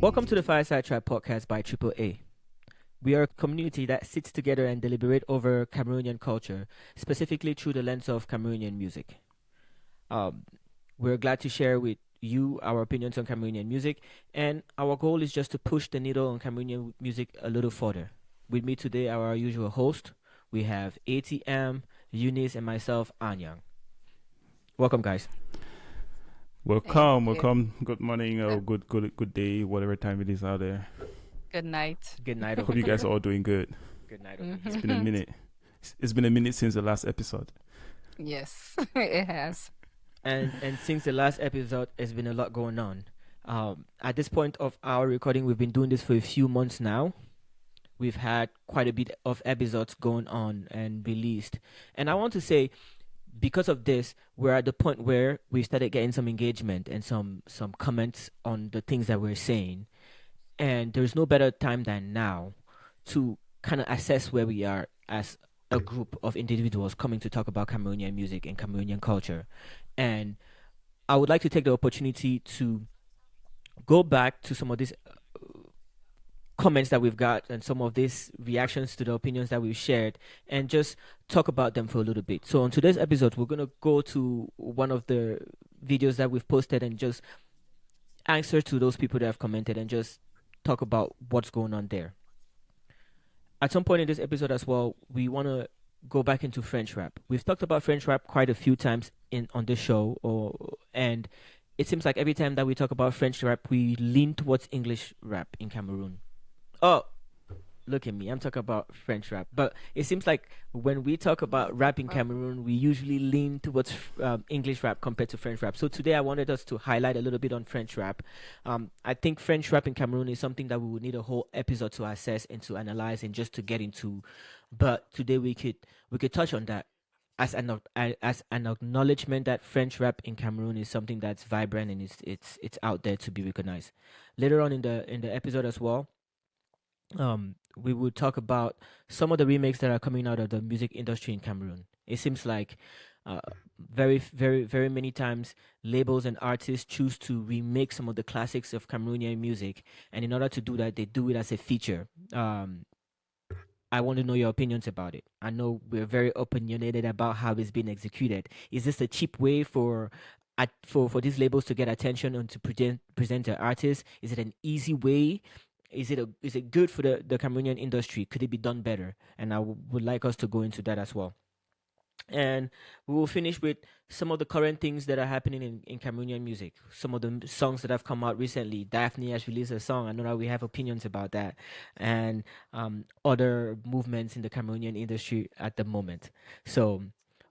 Welcome to the Fireside Tribe Podcast by AAA. We are a community that sits together and deliberate over Cameroonian culture, specifically through the lens of Cameroonian music. We're glad to share with you our opinions on Cameroonian music, and our goal is just to push the needle on Cameroonian music a little further. With me today are our usual host. We have ATM, Eunice, and myself, Anyang. Welcome, guys. Welcome. Good morning or good day, whatever time it is out there. Good night. Good night. Hope you guys are all doing good. Good night. It's been a minute. It's been a minute since the last episode. Yes, it has. And since the last episode, there's been a lot going on. At this point of our recording, we've been doing this for a few months now. We've had quite a bit of episodes going on and released. And I want to say, because of this, we're at the point where we started getting some engagement and some comments on the things that we're saying. And there's no better time than now to kind of assess where we are as a group of individuals coming to talk about Cameroonian music and Cameroonian culture. And I would like to take the opportunity to go back to some of these comments that we've got and some of these reactions to the opinions that we've shared and just talk about them for a little bit. So on today's episode, we're going to go to one of the videos that we've posted and just answer to those people that have commented and just talk about what's going on there. At some point in this episode as well, we want to go back into French rap. We've talked about French rap quite a few times on this show, and it seems like every time that we talk about French rap, we lean towards English rap in Cameroon. Oh, look at me. I'm talking about French rap. But it seems like when we talk about rap in Cameroon, we usually lean towards English rap compared to French rap. So today I wanted us to highlight a little bit on French rap. I think French rap in Cameroon is something that we would need a whole episode to assess and to analyze and just to get into. But today we could touch on that as an acknowledgement that French rap in Cameroon is something that's vibrant and it's out there to be recognized. Later on in the episode as well, we will talk about some of the remakes that are coming out of the music industry in Cameroon. It seems like very, very, very many times labels and artists choose to remake some of the classics of Cameroonian music, and in order to do that, they do it as a feature. I want to know your opinions about it. I know we're very opinionated about how it's been executed. Is this a cheap way for these labels to get attention and to present their artists? Is it an easy way? Is it good for the Cameroonian industry? Could it be done better? And I would like us to go into that as well. And we will finish with some of the current things that are happening in Cameroonian music. Some of the songs that have come out recently. Daphne has released a song. I know that we have opinions about that. And other movements in the Cameroonian industry at the moment. So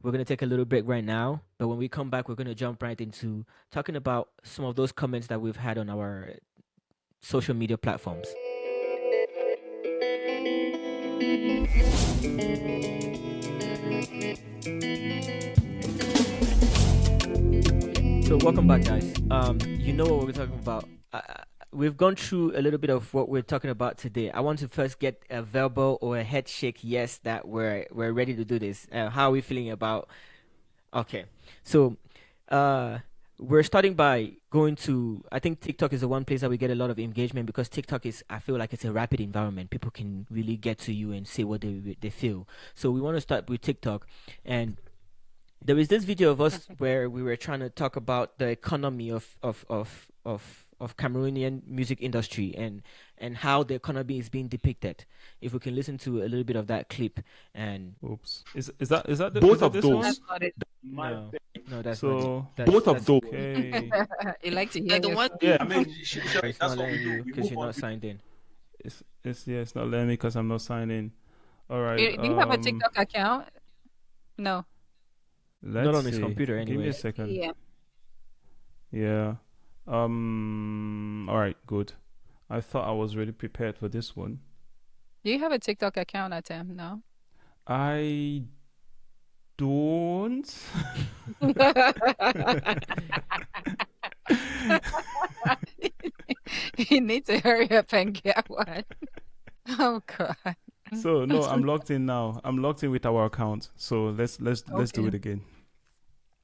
we're going to take a little break right now. But when we come back, we're going to jump right into talking about some of those comments that we've had on our social media platforms. So welcome back, guys. You know what we're talking about. We've gone through a little bit of what we're talking about today. I want to first get a verbal or a head shake yes that we're ready to do this. How are we feeling about? Okay, so we're starting by going to, I think TikTok is the one place that we get a lot of engagement because TikTok is, I feel like it's a rapid environment. People can really get to you and say what they feel. So we want to start with TikTok. And there is this video of us where we were trying to talk about the economy of Cameroonian music industry and how the economy is being depicted. If we can listen to a little bit of that clip and Oops. Is that the, Both is that of this those. one? That's not it. no, that's So not it. both of those. Okay. You like to hear Yeah, the your- one. Yeah, I mean, It's that's not what we letting do. you We because move you're on. not signed in. It's not letting me because I'm not signed in. All right. Do you have a TikTok account? No. Let's Not on his see. computer Give me anyway. a second. Yeah. Yeah. All right. Good. I thought I was really prepared for this one. Do you have a TikTok account, Atem? No. I don't. You need to hurry up and get one. Oh God. So no, I'm logged in now. I'm logged in with our account. So let's do Okay. it again.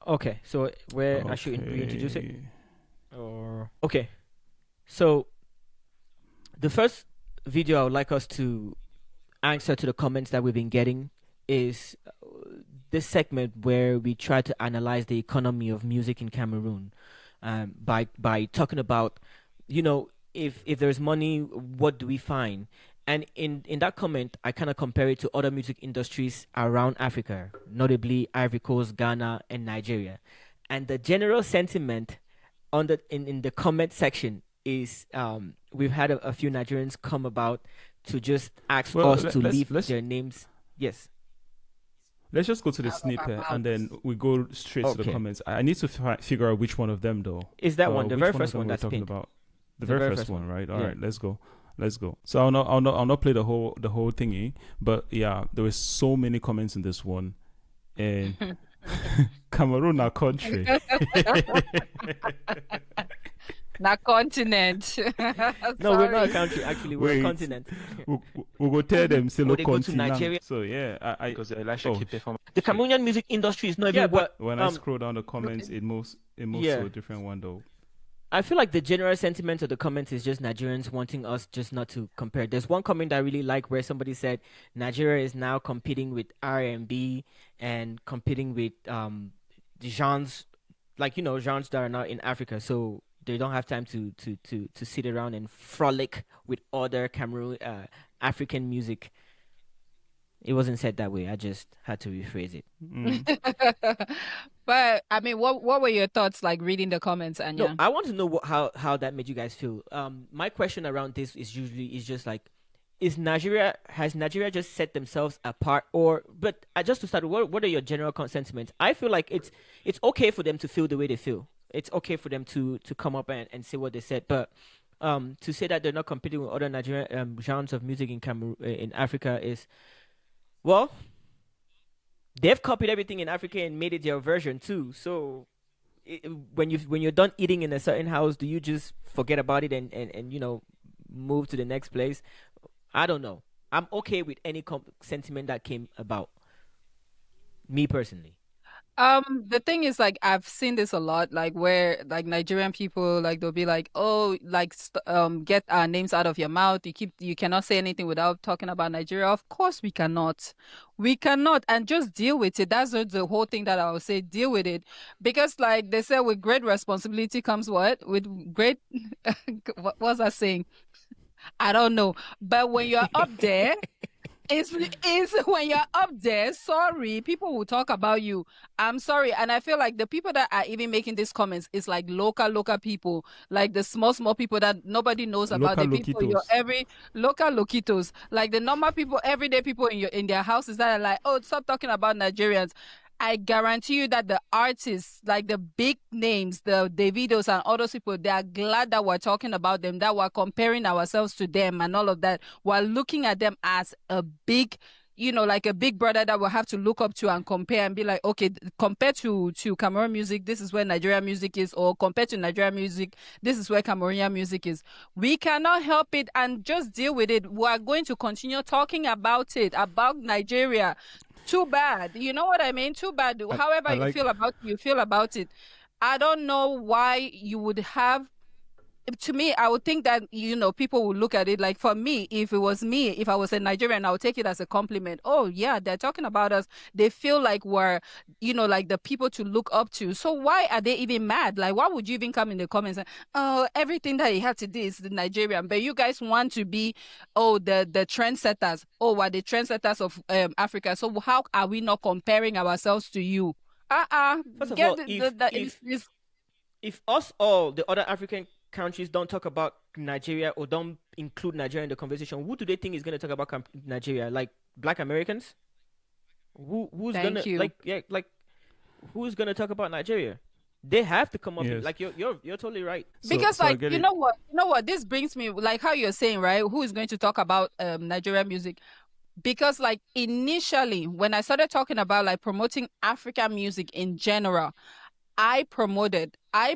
Okay, so where I should reintroduce it? Okay. Or okay, so the first video I would like us to answer to the comments that we've been getting is this segment where we try to analyze the economy of music in Cameroon, by talking about, if there's money, what do we find? And in that comment, I kind of compare it to other music industries around Africa, notably Ivory Coast, Ghana, and Nigeria. And the general sentiment in the comment section is, we've had a few Nigerians come about to just ask Well, us let, to let's leave let's their names. Yes. let's just go to the snippet and then we go straight to the Okay. comments. I need to figure out which one of them though. Is that one the Which very one of first them one we're that's talking pinned? about? The The very very first first one, one. right? All Yeah. right, let's go. Let's go. So I'll not play the whole thingy, but yeah, there were so many comments in this one, and Cameroon, our country. Not continent. No, we're not a Sorry. country. Actually, we're Wait. a continent. We'll go tell them say Or no they go to continent. Nigeria. So yeah, I Because Elisha oh, keep performing. The Cameroonian music industry is not even Yeah, what. when I scroll down the comments, it moves Yeah. to a different one though. I feel like the general sentiment of the comments is just Nigerians wanting us just not to compare. There's one comment I really like where somebody said Nigeria is now competing with R&B and competing with the genres, like genres that are not in Africa. So they don't have time to sit around and frolic with other Cameroon African music. It wasn't said that way. I just had to rephrase it. But I mean, what were your thoughts like reading the comments, No, Anya? I want to know how that made you guys feel. My question around this is just like, has Nigeria just set themselves apart, or but just to start, what are your general sentiments? I feel like it's okay for them to feel the way they feel. It's okay for them to come up and say what they said, but to say that they're not competing with other Nigerian genres of music in Cameroon, in Africa is, well, they've copied everything in Africa and made it their version too. So when you're done eating in a certain house, do you just forget about it and move to the next place? I don't know. I'm okay with any sentiment that came about. Me personally. The thing is, like, I've seen this a lot, like where like Nigerian people, like they'll be like, oh, like get our names out of your mouth. You cannot say anything without talking about Nigeria. Of course we cannot, and just deal with it. That's the whole thing that I would say. Deal with it, because like they say, with great responsibility comes what? With great, what was I saying? I don't know. But when you're up there. It's when you're up there, sorry, people will talk about you. I'm sorry. And I feel like the people that are even making these comments is like local people, like the small people that nobody knows about. Local The people your loquitos. every local loquitos, like the normal people, everyday people in their houses that are like, oh, stop talking about Nigerians. I guarantee you that the artists, like the big names, the Davidos and all those people, they are glad that we're talking about them, that we're comparing ourselves to them and all of that. We're looking at them as a big, like a big brother that we'll have to look up to and compare and be like, okay, compared to Cameroon music, this is where Nigerian music is, or compared to Nigerian music, this is where Cameroonian music is. We cannot help it and just deal with it. We are going to continue talking about it, about Nigeria. Too bad. You know what I mean? Too bad. However I you like. feel about it. I don't know why you would have. To me, I would think that people would look at it like, for me, if it was me, if I was a Nigerian, I would take it as a compliment. Oh yeah, they're talking about us. They feel like we're, like the people to look up to. So why are they even mad? Like, why would you even come in the comments and, oh, everything that you have to do is the Nigerian, but you guys want to be, oh, the trendsetters. Oh, we're the trendsetters of Africa. So how are we not comparing ourselves to you? First of Get all, if us all the other African countries don't talk about Nigeria or don't include Nigeria in the conversation, who do they think is going to talk about Nigeria? Like Black Americans? Who's Thank gonna you. like who's gonna talk about Nigeria? They have to come up with, Yes. like you're totally right. Because So I like get you it. know what this brings me, like how you're saying, right? Who is going to talk about Nigerian music? Because like initially when I started talking about like promoting African music in general, I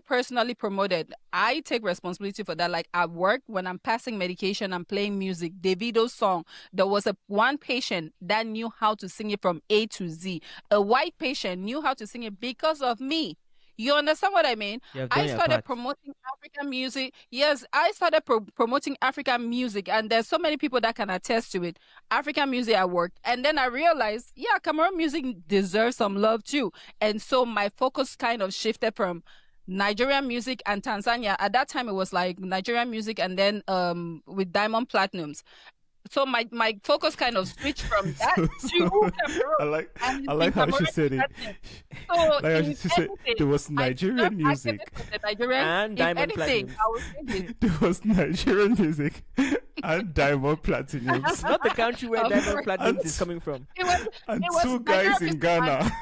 personally promoted. I take responsibility for that. Like at work, when I'm passing medication, I'm playing music. Davido's song. There was one patient that knew how to sing it from A to Z. A white patient knew how to sing it because of me. You understand what I mean? You have done I your started part. promoting African music. Yes, I started promoting African music, and there's so many people that can attest to it. African music at work. And then I realized, yeah, Cameroon music deserves some love too. And so my focus kind of shifted from Nigerian music and Tanzania. At that time, it was like Nigerian music and then with Diamond Platinums. So my focus kind of switched from that So to sorry. Cameroon. I like And I in like how she Cameroon, said it. so Like how in she said anything, there was I Nigerian serve music. activists for the Nigerian. And If Diamond anything, Platinums. I will sing it. There was Nigerian music and Diamond Platinums Not the country where Of Diamond course. Platinums is coming from. It was and it was two guys Nigerian in music Ghana.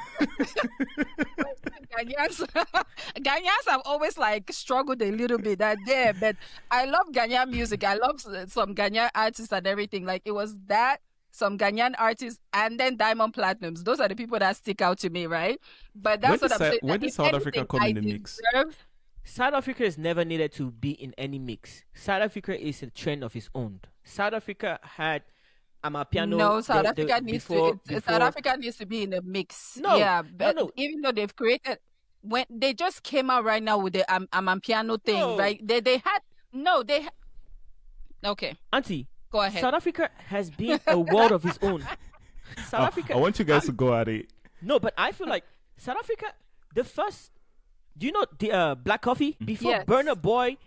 Ghanaians, Ghanaians have always like struggled a little bit that there, but I love Ghanaian music. I love some Ghanaian artists and everything. Like it was that, some Ghanaian artists, and then Diamond Platinums. Those are the people that stick out to me, right? But that's what I'm saying. When that did if South Africa anything, come I in the mix? deserve- South Africa is never needed to be in any mix. South Africa is a trend of its own. South Africa had Amapiano. No, South the- Africa needs before, to. before, South Africa needs to be in the mix. No, Yeah, no, but no. even though they've created, when they just came out right now with the piano thing, No. right? They had no, they. Okay, Auntie, go ahead. South Africa has been a world of its own. South Africa. I want you guys to go at it. No, but I feel like South Africa, the first. Do you know the Black Coffee? Before Yes. Burna Boy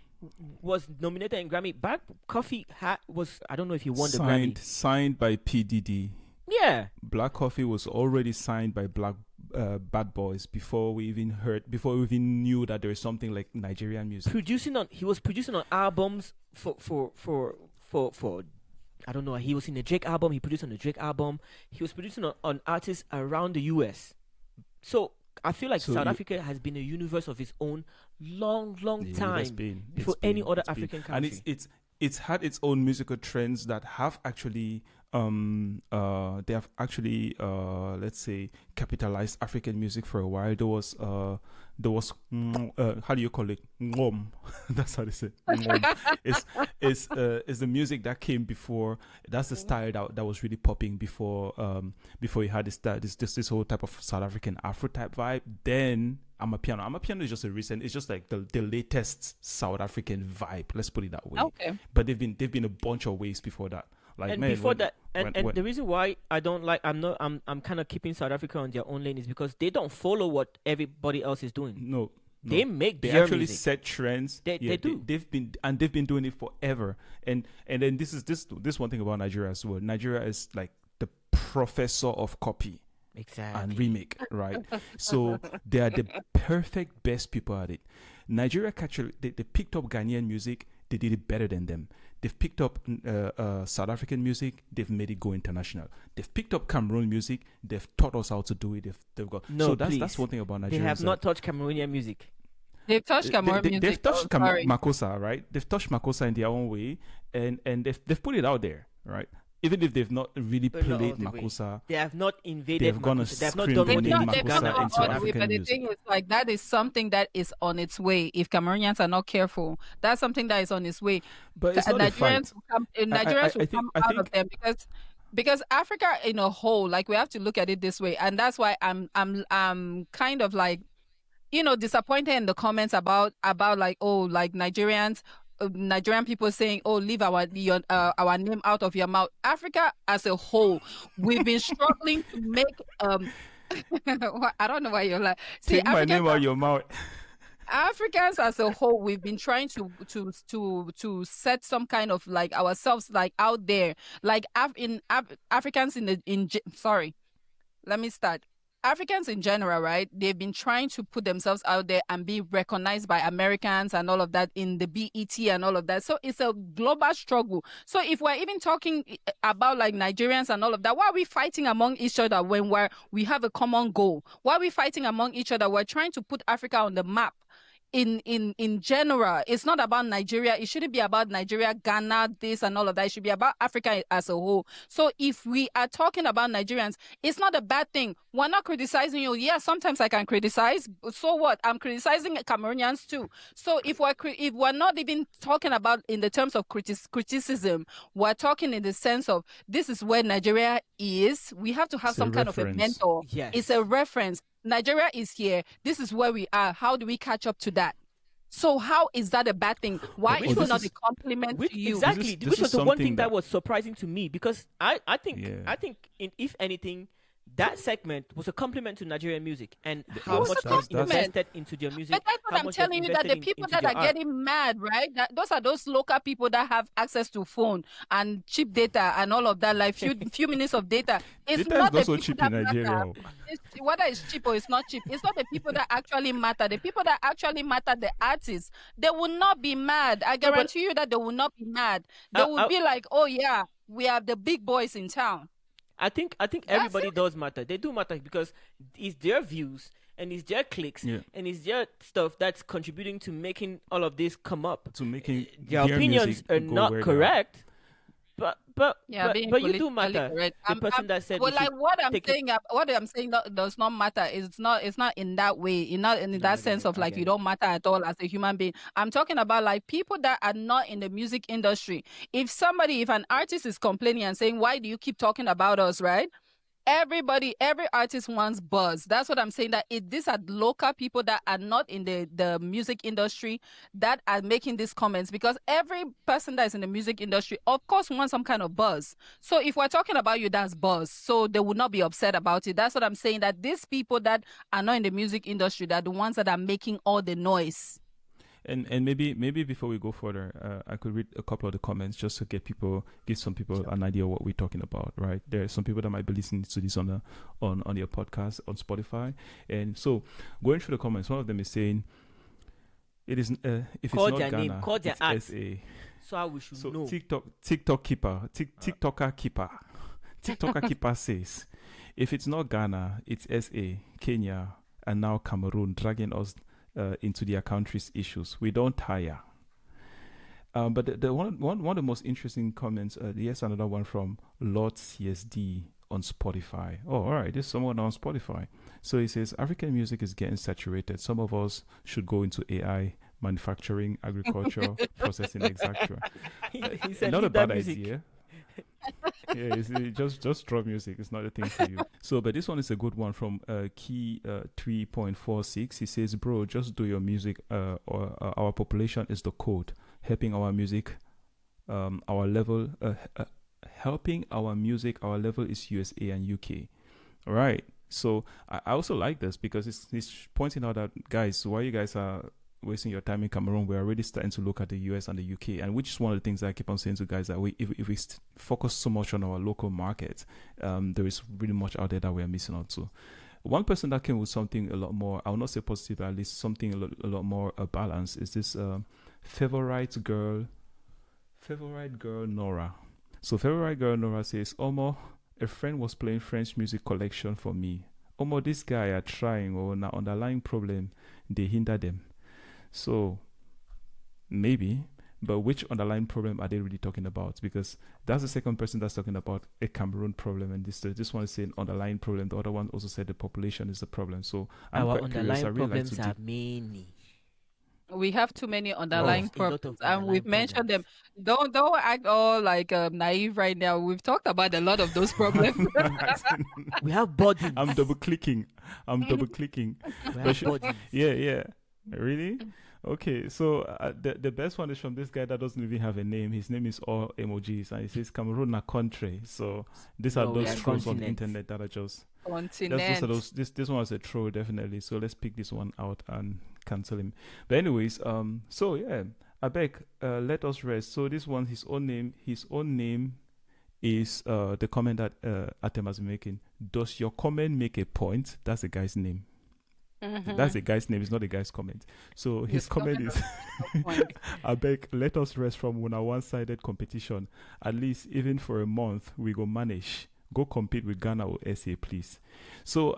was nominated in Grammy, Black Coffee was, I don't know if he won the Grammy. Signed by PDD. Yeah. Black Coffee was already signed by Bad Boys before we even knew that there was something like Nigerian music. He was producing on albums for I don't know, he was in the Drake album, he produced on the Drake album, he was producing on artists around the US. So I feel like So South Africa has been a universe of its own long Yeah, time it's been- before it's any been- other it's been. African And country. it's had its own musical trends that have actually they have actually let's say capitalized African music for a while. There was how do you call it, ngom? That's how they say ngom. It's the music that came before. That's the style that was really popping before you had this whole type of South African Afro type vibe. Then Amapiano is just it's just like the latest South African vibe, let's put it that way. Okay. But they've been a bunch of ways before that. Like, And man, before when- that, and when- the reason why I don't like, I'm kind of keeping South Africa on their own lane is because they don't follow what everybody else is doing. no, They make they their actually music. set trends. They do. They've been doing it forever. And then this one thing about Nigeria as well. Nigeria is like the professor of copy Exactly. and remake, right? So they are the perfect best people at it. Nigeria actually they picked up Ghanaian music. They did it better than them. They've picked up South African music. They've made it go international. They've picked up Cameroon music. They've taught us how to do it. They've got No, so that's please. one thing about They Nigeria. have is that not touched Cameroonian music. They've touched Cameroon music. They've touched sorry. Makossa, right? They've touched Makossa in their own way, and they've put it out there, right? Even if they've not really But not played all the way. Makossa. They have not invaded. They've gone and Makossa. They have not screamed done the what They've they name not, did they've to Makossa not Ghana. gone into all the way, African but the music. thing is, like, that is something that is on its way. If Cameroonians are not careful, that's something that is on its way. But it's not a fight. Nigerians will come, I will think- come I out think- of them because Africa in a whole, like we have to look at it this way, and that's why I'm kind of like, disappointed in the comments about like, oh, like Nigerian people saying, "Oh, leave our name out of your mouth." Africa as a whole, we've been struggling to make I don't know why you're like. See, Take my name out of your mouth. Africans as a whole, we've been trying to set some kind of like ourselves like out there, like Africans sorry, let me start. Africans in general, right? They've been trying to put themselves out there and be recognized by Americans and all of that in the BET and all of that. So it's a global struggle. So if we're even talking about like Nigerians and all of that, why are we fighting among each other when we have a common goal? Why are we fighting among each other? We're trying to put Africa on the map. in general. It's not about Nigeria. It shouldn't be about Nigeria, Ghana, this and all of that. It should be about Africa as a whole. So if we are talking about Nigerians, it's not a bad thing. We're not criticizing you. Yeah, sometimes I can criticize. So what? I'm criticizing Cameroonians too. So if we're not even talking about in the terms of criticism, we're talking in the sense of this is where Nigeria is. We have to have some kind of a mentor. Yes. It's a reference. Nigeria is here. This is where we are. How do we catch up to that? So how is that a bad thing? Why is it not a compliment to you? Exactly. Which was the one thing that was surprising to me, because I think if anything, that segment was a compliment to Nigerian music and how much they've invested into their music. But that's what I'm telling you, that the people that are getting mad, right? Those are those local people that have access to phone and cheap data and all of that, like few minutes of data. It's data not is also the cheap people in that Nigeria. matter. Whether it's cheap or it's not cheap, it's not the people that actually matter. The people that actually matter, the artists, they will not be mad. I guarantee you that they will not be mad. They will be like, oh yeah, we are the big boys in town. I think everybody does matter. They do matter because it's their views and it's their clicks and it's their stuff that's contributing to making all of this come up. To making their opinions are not correct, but you do matter. The person that said, well, like what I'm saying does not matter. It's not in that way. Not in that sense of like you don't matter at all as a human being. I'm talking about like people that are not in the music industry. If an artist is complaining and saying, why do you keep talking about us, right? Every artist wants buzz. That's what I'm saying, that these are local people that are not in the music industry that are making these comments, because every person that is in the music industry, of course, wants some kind of buzz. So if we're talking about you, that's buzz. So they would not be upset about it. That's what I'm saying, that these people that are not in the music industry, they're the ones that are making all the noise. And maybe before we go further, I could read a couple of the comments just to give some people an idea of what we're talking about, right? There are some people that might be listening to this on your podcast on Spotify, and so going through the comments, one of them is saying, "It is if it's not Ghana, it's SA." So I wish you know. TikTok keeper, TikToker keeper says, "If it's not Ghana, it's SA, Kenya, and now Cameroon dragging us into their country's issues. We don't tire." But the one of the most interesting comments, here's another one from Lord CSD on Spotify. Oh, all right, there's someone on Spotify. So he says, African music is getting saturated. Some of us should go into AI, manufacturing, agriculture, processing, etc. He said, not a bad idea. Yeah, just drop music. It's not a thing for you. So, but this one is a good one from Key 3.46. He says, "Bro, just do your music. Or our population is the code. Helping our music, our level. Helping our music, our level is USA and UK. All right. So I also like this because he's pointing out that, guys, why you guys are wasting your time in Cameroon, we're already starting to look at the US and the UK, and which is one of the things that I keep on saying to guys, that if we focus so much on our local market, there is really much out there that we're missing out to. One person that came with something a lot more, I will not say positive, but at least something a lot more balanced, is this favorite girl Nora. So favorite girl Nora says, "Omo, a friend was playing French music collection for me. Omo, this guy are trying, or now underlying problem, they hinder them." So maybe, but which underlying problem are they really talking about? Because that's the second person that's talking about a Cameroon problem, and this one is saying underlying problem. The other one also said the population is the problem. So our underlying problems are many. We have too many underlying problems, and we've mentioned them. Don't act all like naive right now. We've talked about a lot of those problems. We have bodies. I'm double clicking. We have bodies. Yeah. Really? Okay, so the best one is from this guy that doesn't even have a name. His name is all emojis, and he says Cameroon a country. So these are those trolls on the internet that are just continent. This one was a troll, definitely. So let's pick this one out and cancel him. But anyways, so yeah, I beg, let us rest. So this one, his own name is the comment that Atem has been making. Does your comment make a point? That's the guy's name. Mm-hmm. That's the guy's name. It's not the guy's comment. So his comment is, "I beg, let us rest from a one-sided competition. At least even for a month, we go manage. Go compete with Ghana or SA, please." So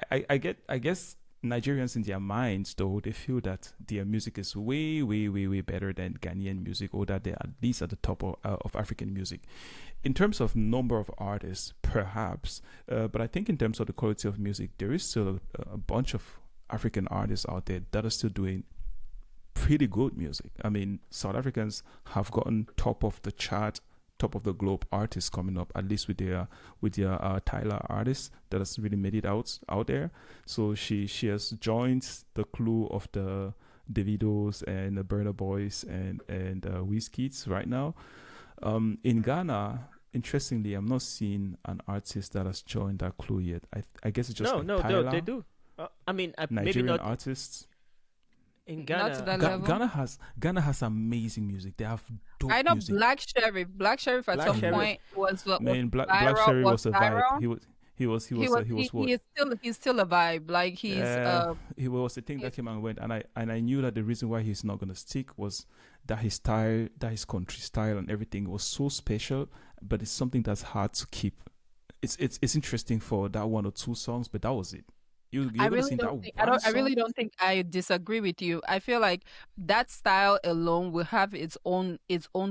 I guess Nigerians in their minds, though, they feel that their music is way, way, way, way better than Ghanaian music, or that they're at least at the top of African music. In terms of number of artists, perhaps, but I think in terms of the quality of music, there is still a bunch of African artists out there that are still doing pretty good music. I mean, South Africans have gotten top of the chart, top of the globe artists coming up, at least with their Tyler artist that has really made it out there. So she has joined the crew of the Davidos and the Burna Boys and Wizkids right now. In Ghana, interestingly, I'm not seeing an artist that has joined that crew yet. I guess it's just Tyler. They do. I mean, Nigerian maybe not artists. in Not to Ghana. that level. Ghana has amazing music. They have dope I know music. Black Sheriff. Black Sheriff at Black some Sheriff. point was Man, Black viral, Sherry was was a vibe. viral. He was what? He's still a vibe. Like He was the thing that came and went, and I knew that the reason why he's not gonna stick was that his style, that his country style and everything was so special, but it's something that's hard to keep. It's interesting for that one or two songs, but that was it. You're I gonna really see that don't think one I really song. don't think I disagree with you. I feel like that style alone will have its own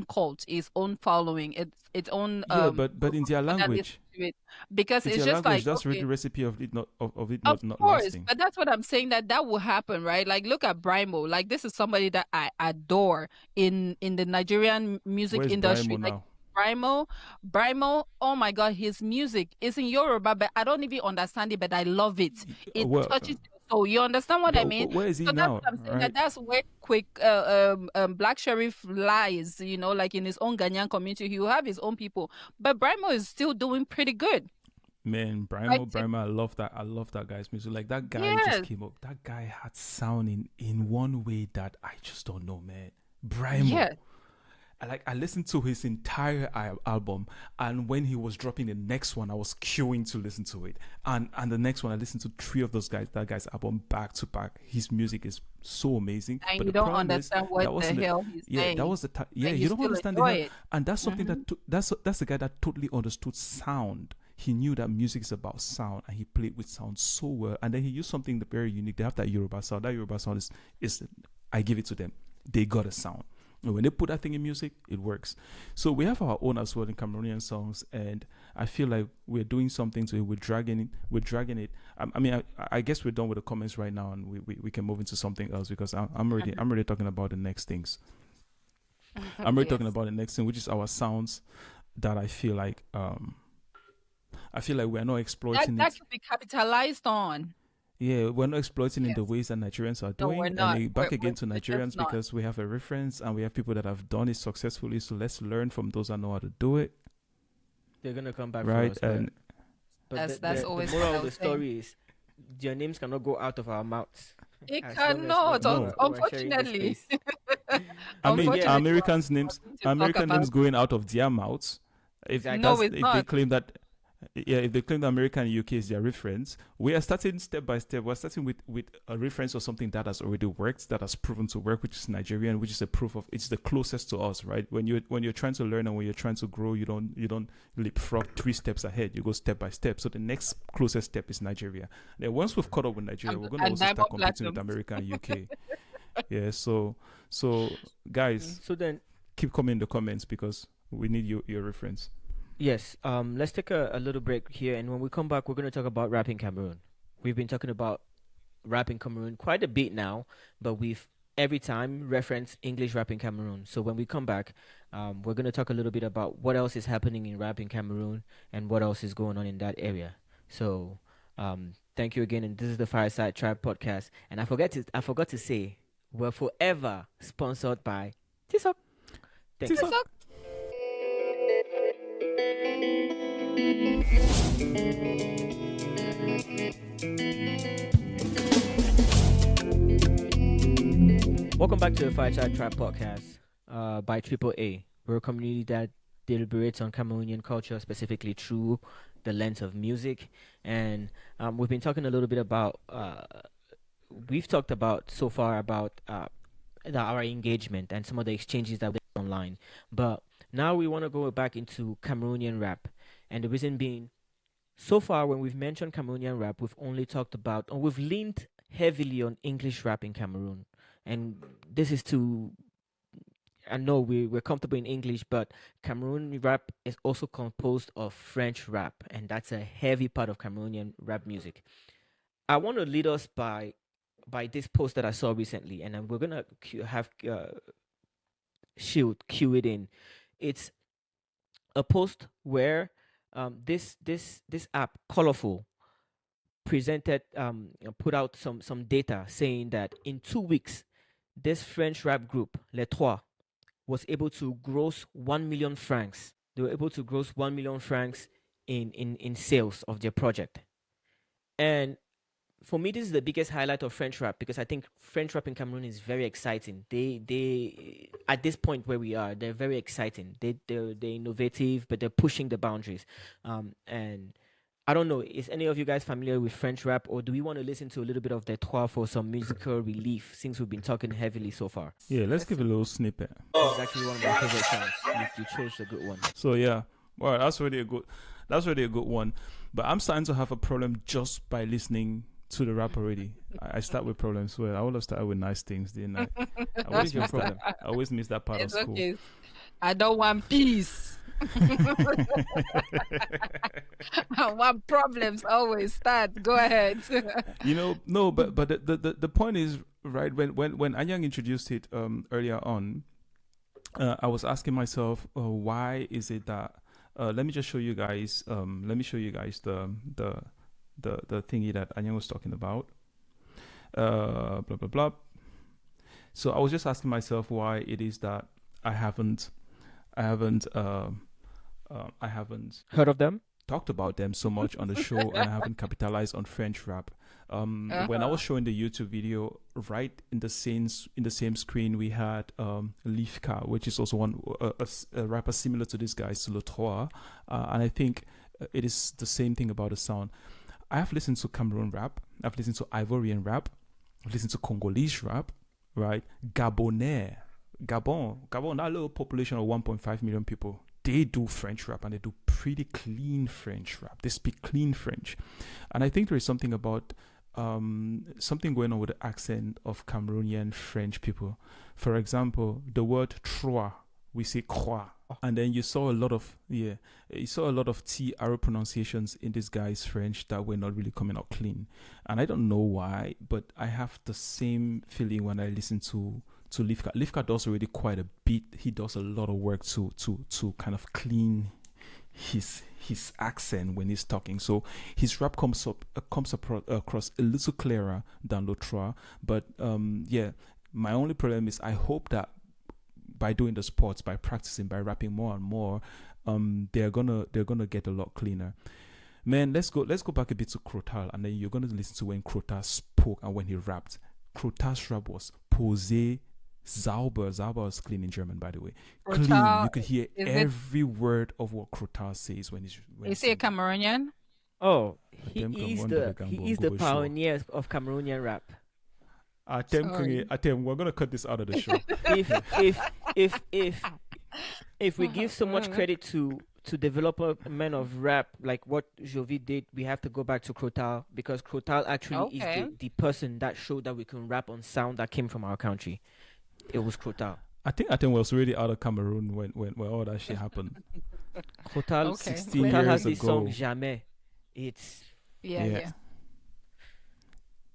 cult, its own following, its own Yeah, but in their people that listen language, to it. Because in it's their just language, like that's really okay, the recipe of it of not course, lasting. but that's what I'm saying that will happen, right? Like look at Brimo. Like this is somebody that I adore in the Nigerian music Where's industry. Brimo Like now? Brimo, oh my God, his music is in Yoruba, but I don't even understand it, but I love it. It Well, touches your soul. You understand what I mean? where is he So that's now? what I'm saying. Right? That's where quick Black Sheriff lies. You know, like in his own Ghanaian community, he will have his own people, but Brimo is still doing pretty good. Man, Like Brimo, I love that. I love that guy's music. Like that guy just yes, came up. That guy had sound in one way that I just don't know, man. Brimo. yes. I listened to his entire album, and when he was dropping the next one, I was queuing to listen to it. And the next one, I listened to three of that guy's album back to back. His music is so amazing. And But you the don't problem is understand that what the wasn't hell he's yeah, that saying, was the yeah, but you you don't still understand the enjoy hell, it. and that's something Hmm. that's the guy that totally understood sound. He knew that music is about sound, and he played with sound so well. And then he used something very unique. They have that Yoruba sound. That Yoruba sound is I give it to them. They got a sound. And when they put that thing in music, it works. So we have our own as well in Cameroonian songs, and I feel like we're doing something to it. We're dragging it. I guess we're done with the comments right now, and we can move into something else because I'm already talking about the next things. I'm already talking Yes. about the next thing, which is our sounds that I feel like we're not exploiting That it. could be capitalized on. Yeah, we're not exploiting in the Yes. ways that Nigerians are No, doing. we're And not. back again to We're just Nigerians not. because we have a reference and we have people that have done it successfully. So let's learn from those that know how to do it, They're gonna come back right? for us, And but That's always the what moral I of the was saying. story is your names cannot go out of our mouths. It As long as cannot, No. we're sharing the unfortunately. space. I mean, Unfortunately, Yeah. Americans' we're names, not going to talk American names about. going out of their mouths. Exactly. No, it's If they not. claim that, if they claim that America and UK is their reference, we are starting step by step. We're starting with a reference of something that has already worked, that has proven to work, which is Nigerian, which is a proof of it's the closest to us, right? When you're trying to learn and when you're trying to grow, you don't leapfrog 3 steps ahead. You go step by step. So the next closest step is Nigeria. Then once we've caught up with Nigeria, we're going to And also start Diamond competing with Platinum. America and UK. Yeah. So guys, So then, keep coming in the comments because we need your reference. yes, let's take a little break here, and when we come back, we're going to talk about rap in Cameroon. We've been talking about rap in Cameroon quite a bit now, but we've every time referenced English rap in Cameroon. So when we come back, we're going to talk a little bit about what else is happening in rap in Cameroon and what else is going on in that area. So thank you again, and this is the Fireside Tribe Podcast. And I forgot to say, we're forever sponsored by Tisok. Thank you. Tisok. So, Welcome back to the Fireside Tribe Podcast by Triple A. We're a community that deliberates on Cameroonian culture, specifically through the lens of music. And we've been talking a little bit about, we've talked about so far about our engagement and some of the exchanges that we do online. But now we want to go back into Cameroonian rap. And the reason being, so far when we've mentioned Cameroonian rap, we've only talked about, or we've leaned heavily on English rap in Cameroon, and this is to. I know we're comfortable in English, but Cameroon rap is also composed of French rap, and that's a heavy part of Cameroonian rap music. I want to lead us by this post that I saw recently, and then we're gonna have Shield cue it in. It's a post where this app Colorful presented put out some data saying that in 2 weeks this French rap group Les Trois was able to gross 1 million francs. They were able to gross 1 million francs in sales of their project. And for me, this is the biggest highlight of French rap because I think French rap in Cameroon is very exciting. They at this point where we are, they're very exciting. They're innovative, but they're pushing the boundaries. And I don't know, is any of you guys familiar with French rap, or do we want to listen to a little bit of the Trois for some musical relief since we've been talking heavily so far? Yeah, let's give a little snippet. This is actually one of my favorite songs. You chose a good one. So yeah, well, that's really a good one. But I'm starting to have a problem just by listening to the rap already. I start with problems. Well, I would have started with nice things, didn't I? What is your problem? I always miss that part It's of school. okay. I don't want peace. I want problems always. Start. Go ahead. No, but the point is, right, when Anyang introduced it earlier on, I was asking myself, why is it that let me just show you guys the thingy that Anyang was talking about. Blah blah blah. So I was just asking myself why it is that I haven't Heard of them? talked about them so much on the show, and I haven't capitalized on French rap. When I was showing the YouTube video, right in the same screen, we had Lifka, which is also a rapper similar to this guy, Le Trois, and I think it is the same thing about the sound. I have listened to Cameroon rap, I've listened to Ivorian rap, I've listened to Congolese rap, right? Gabon, that little population of 1.5 million people, they do French rap, and they do pretty clean French rap. They speak clean French. And I think there is something about something going on with the accent of Cameroonian French people. For example, the word trois, we say croix. And then you saw a lot of TR pronunciations in this guy's French that were not really coming out clean. And I don't know why, but I have the same feeling when I listen to Lifka. Lifka does already quite a bit. He does a lot of work to kind of clean his accent when he's talking. So his rap comes across a little clearer than Le Trois. But my only problem is I hope that by doing the sports, by practicing, by rapping more and more, they're gonna get a lot cleaner. Man, let's go back a bit to Crotal, and then you're gonna listen to when Crotal spoke and when he rapped. Crotal's rap was posé, sauber. Sauber is clean in German, by the way. Crotal, clean. You could hear every word of what Crotal says when he's. Is he a Cameroonian? Oh, he is the pioneer of Cameroonian rap. We're gonna cut this out of the show. If we give so much credit to development of rap like what Jovi did, we have to go back to Crotal, because Crotal actually is the person that showed that we can rap on sound that came from our country. It was Crotal. I think was really out of Cameroon when all that shit happened. Crotal, 16 Crotal years has ago. this song Jamais. It's Yeah.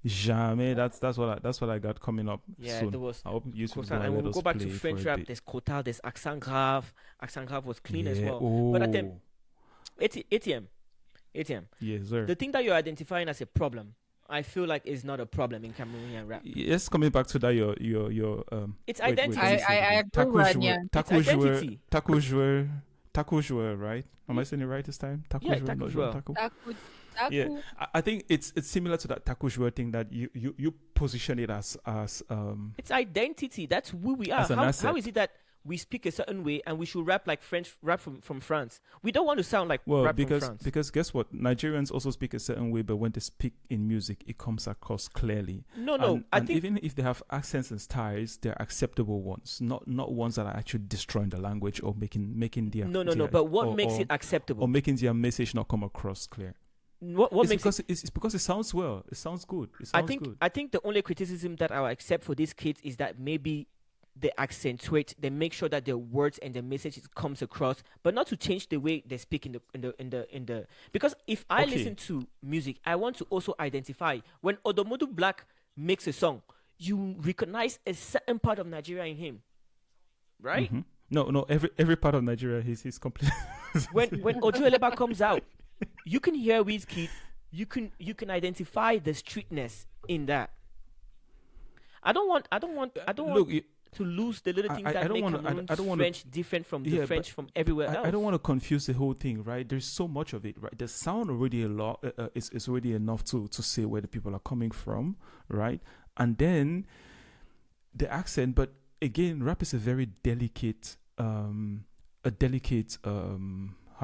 Jamais. That's what I got coming up soon. There was I hope YouTube Crotal, and let we'll us go back play to it French for a rap. bit. There's Crotal, there's Accent Grave. Accent Grave was clean as well. Oh. But at them, ATM. Yes, sir. The thing that you're identifying as a problem, I feel like is not a problem in Cameroonian rap. Yes, coming back to that, your It's wait, identity. I agree with you. Identity. Taco joueur, right? Am I saying it right this time? Taco Yeah, joueur, taco not joueur. taco. Yeah. Yeah, I think it's similar to that taco joueur thing that you position it as It's identity. That's who we are. As an asset. How is it that we speak a certain way and we should rap like French rap from France? We don't want to sound like rap from France. because guess what? Nigerians also speak a certain way, but when they speak in music, it comes across clearly. No. And even if they have accents and styles, they're acceptable ones, not ones that are actually destroying the language or making their No. But what makes or- it acceptable? or making their message not come across clear. what It's makes because it's because it sounds well. It sounds good. It sounds good. I think the only criticism that I'll accept for these kids is that maybe they accentuate, they make sure that their words and the message comes across, but not to change the way they speak in the. Because if I Okay. listen to music, I want to also identify when Odomodu Black makes a song, you recognize a certain part of Nigeria in him, right? Mhm. No. Every part of Nigeria, he's complete. When Oju Eleba comes out, you can hear Wizkid, you can identify the streetness in that. I don't want Look, to lose the little things I that don't make wanna- I Cameroon's don't wanna- French different from Yeah, the but French from everywhere else. I don't want to confuse the whole thing, right? There's so much of it, right? The sound already a lot is already enough to say where the people are coming from, right? And then the accent, but again, rap is a very delicate, how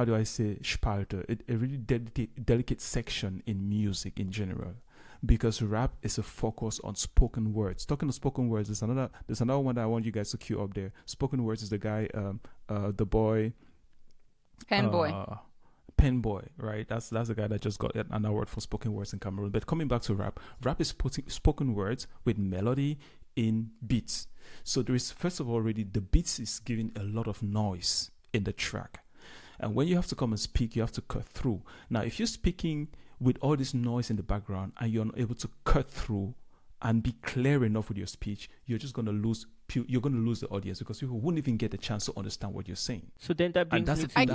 do I say, Spalte, a really delicate section in music in general. Because rap is a focus on spoken words. Talking of spoken words, there's another one that I want you guys to cue up there. Spoken words is the guy, the boy, Pen boy. Pen Boy, right? That's the guy that just got an award for spoken words in Cameroon. But coming back to rap is putting spoken words with melody in beats. So there is, first of all, already the beats is giving a lot of noise in the track. And when you have to come and speak, you have to cut through. Now, if you're speaking with all this noise in the background and you're not able to cut through and be clear enough with your speech, you're just going to lose. You're going to lose the audience because people won't even get a chance to understand what you're saying. So then that brings that's me the to thing.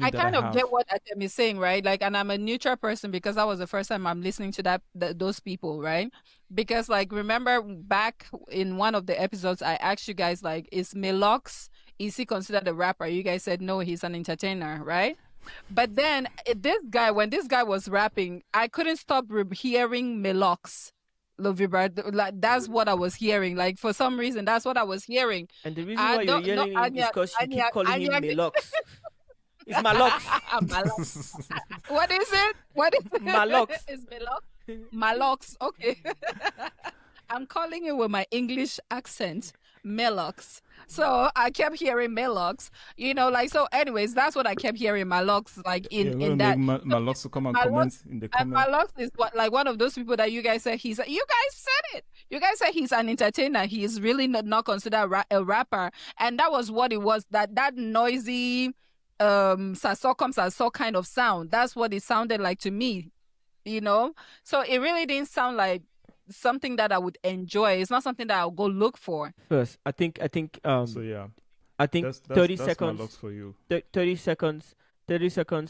I kind of get what Atem is saying, right? Like, and I'm a neutral person because that was the first time I'm listening to those people, right? Because, like, remember back in one of the episodes, I asked you guys, like, is Melox, is he considered a rapper? You guys said no, he's an entertainer, right? But then when this guy was rapping, I couldn't stop hearing Melox. Like, that's what I was hearing. Like, for some reason, that's what I was hearing. and the reason why you're yelling him is because you keep calling him Melox. It's Malox. Malox. What is it? What is it? Malox. It's Malox. Malox. Okay. I'm calling it with my English accent, Melox. So I kept hearing Melox, like, so anyways, that's what I kept hearing, Malox, like in that. Malox to come and comment in the And comment. Malox is one of those people that you guys said you guys said it. You guys said he's an entertainer. He is really not considered a rapper. And that was what it was, that noisy, sasso kind of sound. That's what it sounded like to me, So it really didn't sound like something that I would enjoy. It's not something that I'll go look for. First, I think So yeah, I think that's 30 that's seconds Malox for you. 30 seconds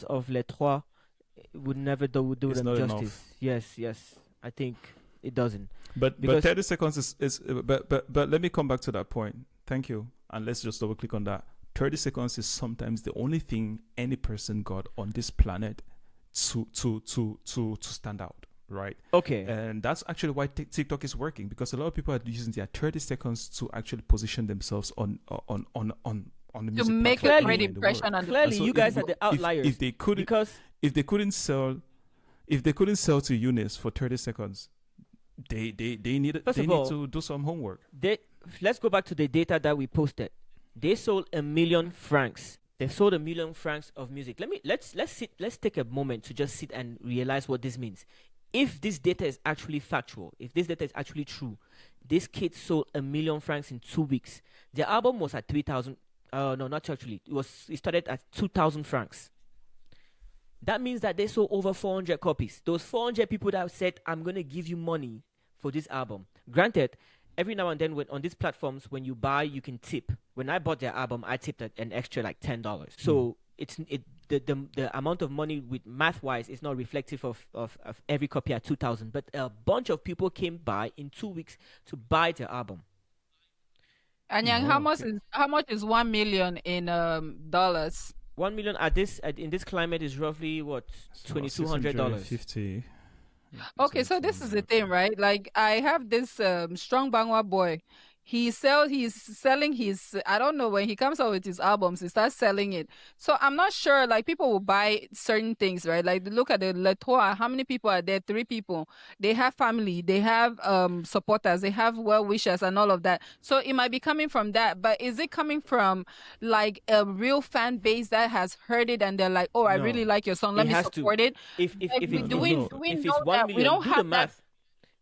of Les Trois would never do It's them not justice. enough. Yes, I think it doesn't. But Because- 30 seconds is but let me come back to that point. Thank you, and let's just double click on that. 30 seconds is sometimes the only thing any person got on this planet to stand out, right? Okay. And that's actually why TikTok is working, because a lot of people are using their 30 seconds to actually position themselves on the music To make a platform great anywhere in the impression world. on the Clearly, So you if guys we- are the outliers. If they couldn't because if they couldn't sell to Eunice for 30 seconds, they need First of all, to do some homework. let's go back to the data that we posted. They sold 1 million francs. They sold 1 million francs of music. Let's take a moment to just sit and realize what this means. If this data is actually factual, if this data is actually true, this kid sold 1 million francs in 2 weeks. Their album was at 3,000. No, not actually. It started at 2,000 francs. That means that they sold over 400 copies. Those 400 people that said, I'm going to give you money for this album. Granted, every now and then on these platforms, when you buy, you can tip. When I bought their album, I tipped an extra like $10. So the amount of money with math-wise is not reflective of every copy at 2,000. But a bunch of people came by in 2 weeks to buy their album. And Yang, how much is 1 million in dollars? 1 million in this climate is roughly what, $2,200. 50. Okay, so this is the thing, right? Like, I have this strong Bangwa boy. he's selling his, I don't know, when he comes out with his albums, he starts selling it. So I'm not sure, like, people will buy certain things, right? Like, look at the Le Trois, how many people are there? 3 people. They have family, they have supporters, they have well wishers and all of that. So it might be coming from that, but is it coming from like a real fan base that has heard it and they're like, oh, I really No, like your song, let it me has to. support it? If Like, it do No, we no. do we if know it's 1 that we million, don't do the have that? math.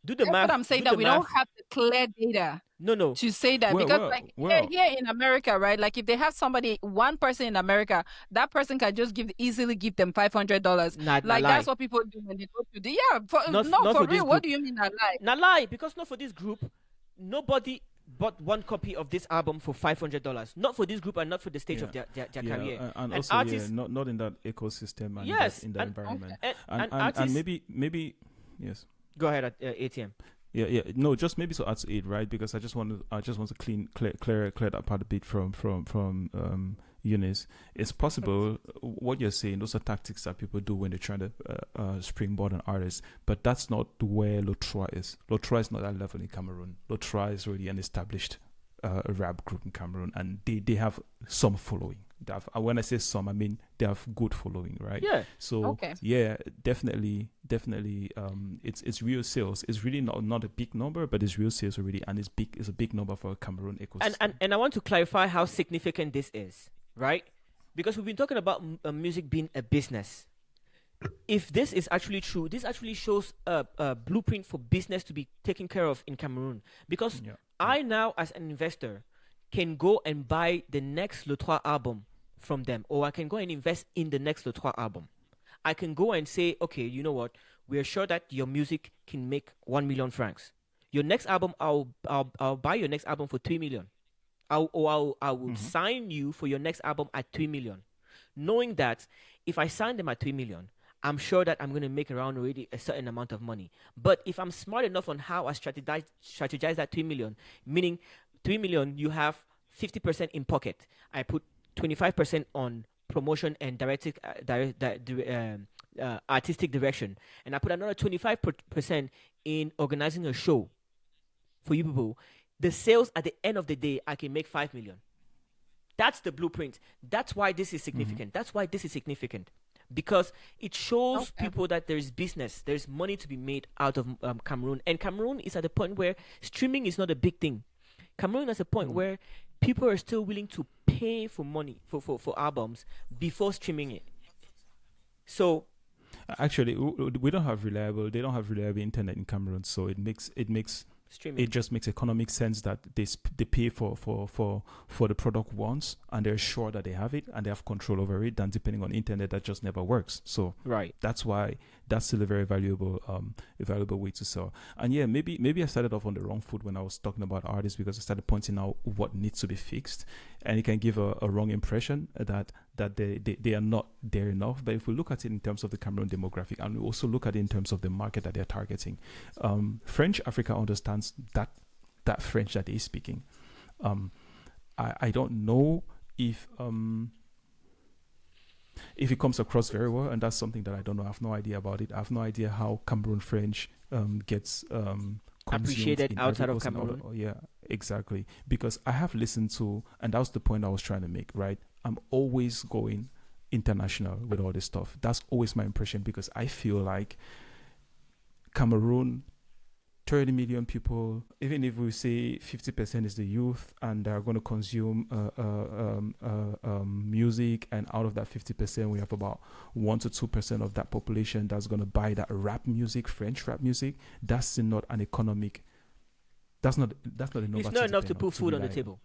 Do the That's what math. I'm saying, Do that the we don't math. have the clear data No. to say that, Well, because well, like well. here in America, right? Like, if they have somebody, one person in America, that person can just easily give them $500. Not Like, lie. that's what people do when they go to the, yeah. Not No, for for this real. What group. do you mean that lie? Not lie, because not for this group. Nobody bought one copy of this album for $500. Not for this group and not for the stage of their career. And An also artist, not in that ecosystem and yes, in that and environment. and And artists. maybe yes. Go ahead at ATM. Yeah. No, just maybe to add to it, right? Because I just want to clear that part a bit from Eunice. It's possible what you're saying. Those are tactics that people do when they're trying to springboard an artist, but that's not where Lotra is. Lotra is not that level in Cameroon. Lotra is already an established rap group in Cameroon, and they have some following. When I say some, I mean they have good following, right? Yeah. So Okay. yeah, definitely. It's real sales. It's really not a big number, but it's real sales already, and it's big. It's a big number for a Cameroon ecosystem. And I want to clarify how significant this is, right? Because we've been talking about music being a business. If this is actually true, this actually shows a blueprint for business to be taken care of in Cameroon. Because Yeah. I now, as an investor, can go and buy the next Le Trois album from them, or I can go and invest in the next Le Trois album. I can go and say, okay, you know what? We are sure that your music can make 1 million francs. Your next album, I'll buy your next album for 3 million. I will sign you for your next album at 3 million, knowing that if I sign them at 3 million, I'm sure that I'm going to make around already a certain amount of money. But if I'm smart enough on how I strategize that 3 million, meaning 3 million, you have 50% in pocket. I put 25% on promotion and artistic direction, and I put another 25% in organizing a show for you people. The sales at the end of the day, I can make 5 million. That's the blueprint. That's why this is significant. That's why this is significant, because it shows people that there is business, there's money to be made out of Cameroon, and Cameroon is at a point where streaming is not a big thing. Cameroon is a point where people are still willing to pay for money for albums before streaming it. So Actually, we don't have reliable. They don't have reliable internet in Cameroon, so it makes streaming. it just makes economic sense that they pay for the product once, and they're sure that they have it and they have control over it. Than depending on internet that just never works. So Right. that's why that's still a very valuable way to sell. And yeah, maybe I started off on the wrong foot when I was talking about artists, because I started pointing out what needs to be fixed, and it can give a wrong impression that they are not there enough. But if we look at it in terms of the Cameroon demographic, and we also look at it in terms of the market that they're targeting, French Africa understands that French that they're speaking. I don't know if it comes across very well, and that's something that I don't know. I have no idea about it. I have no idea how Cameroon French gets Appreciated outside of Ivory Coast and Cameroon. yeah, exactly. Because I have listened to, and that was the point I was trying to make, right? I'm always going international with all this stuff. That's always my impression, because I feel like Cameroon, 30 million people, even if we say 50% is the youth and they're going to consume music, and out of that 50% we have about 1 to 2% of that population that's going to buy that rap music, French rap music. That's not an economic, that's not enough. It's not enough to put food on the table.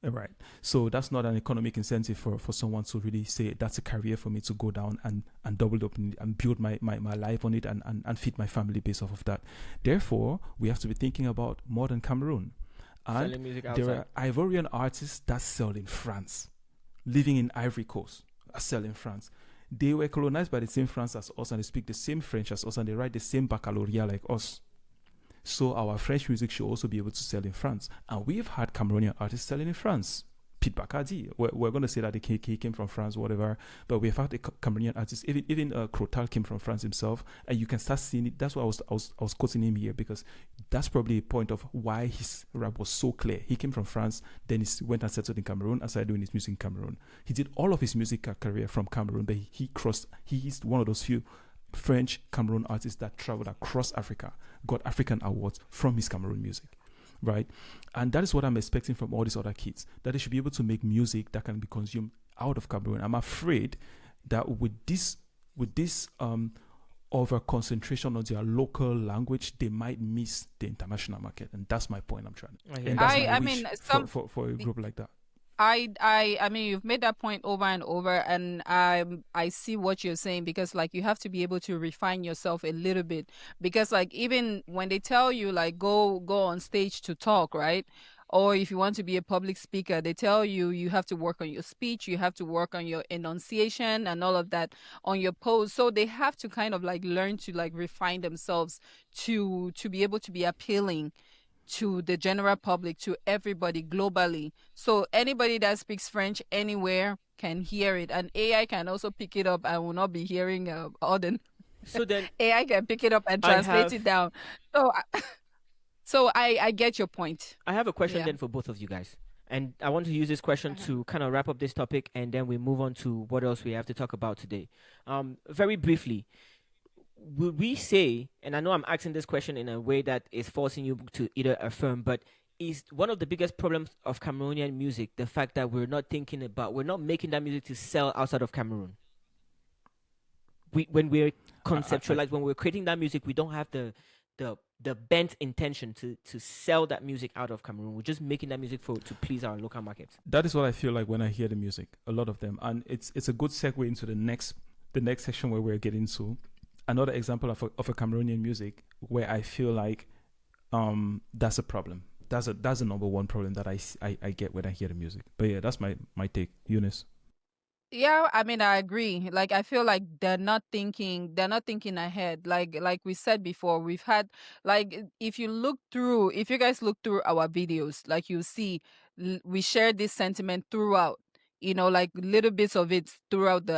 Right. So that's not an economic incentive for someone to really say that's a career for me to go down and double up and build my life on it and feed my family based off of that. Therefore, we have to be thinking about more than Cameroon. And Selling music there outside. are Ivorian artists that sell in France, living in Ivory Coast, sell in France. They were colonized by the same France as us, and they speak the same French as us, and they write the same baccalaureate like us. So our French music should also be able to sell in France. And we've had Cameroonian artists selling in France. Pete Bacardi, we're going to say that he came from France, whatever, but we've had a Cameroonian artist. Even Crotal came from France himself, and you can start seeing it. That's why I was quoting him here, because that's probably a point of why his rap was so clear. He came from France, then he went and settled in Cameroon and started doing his music in Cameroon. He did all of his music career from Cameroon, but he is one of those few French Cameroon artists that traveled across Africa, got African awards from his Cameroon music, right? And that is what I'm expecting from all these other kids, that they should be able to make music that can be consumed out of Cameroon. I'm afraid that with this over concentration on their local language, they might miss the international market, and that's my point. I'm trying. And that's my wish for a group like that. I mean, you've made that point over and over, and I see what you're saying, because like you have to be able to refine yourself a little bit, because like even when they tell you like go on stage to talk, right? Or if you want to be a public speaker, they tell you you have to work on your speech, you have to work on your enunciation and all of that on your pose. So they have to kind of like learn to like refine themselves to be able to be appealing to the general public, to everybody globally. So anybody that speaks French anywhere can hear it, and AI can also pick it up and will not be hearing all the. So then AI can pick it up and translate it down. So I get your point. I have a question then for both of you guys. And I want to use this question to kind of wrap up this topic, and then we move on to what else we have to talk about today. Very briefly, would we say, and I know I'm asking this question in a way that is forcing you to either affirm, but is one of the biggest problems of Cameroonian music the fact that we're not making that music to sell outside of Cameroon? When we're conceptualized, when we're creating that music, we don't have the bent intention to sell that music out of Cameroon. We're just making that music to please our local markets. That is what I feel like when I hear the music, a lot of them. And it's a good segue into the next section where we're getting to. Another example of a Cameroonian music where I feel like that's a problem. That's the number one problem that I get when I hear the music. But yeah, that's my take. Eunice. Yeah, I mean, I agree. Like, I feel like they're not thinking ahead. Like we said before, we've had, like, if you guys look through our videos, like you see, we share this sentiment throughout, like little bits of it throughout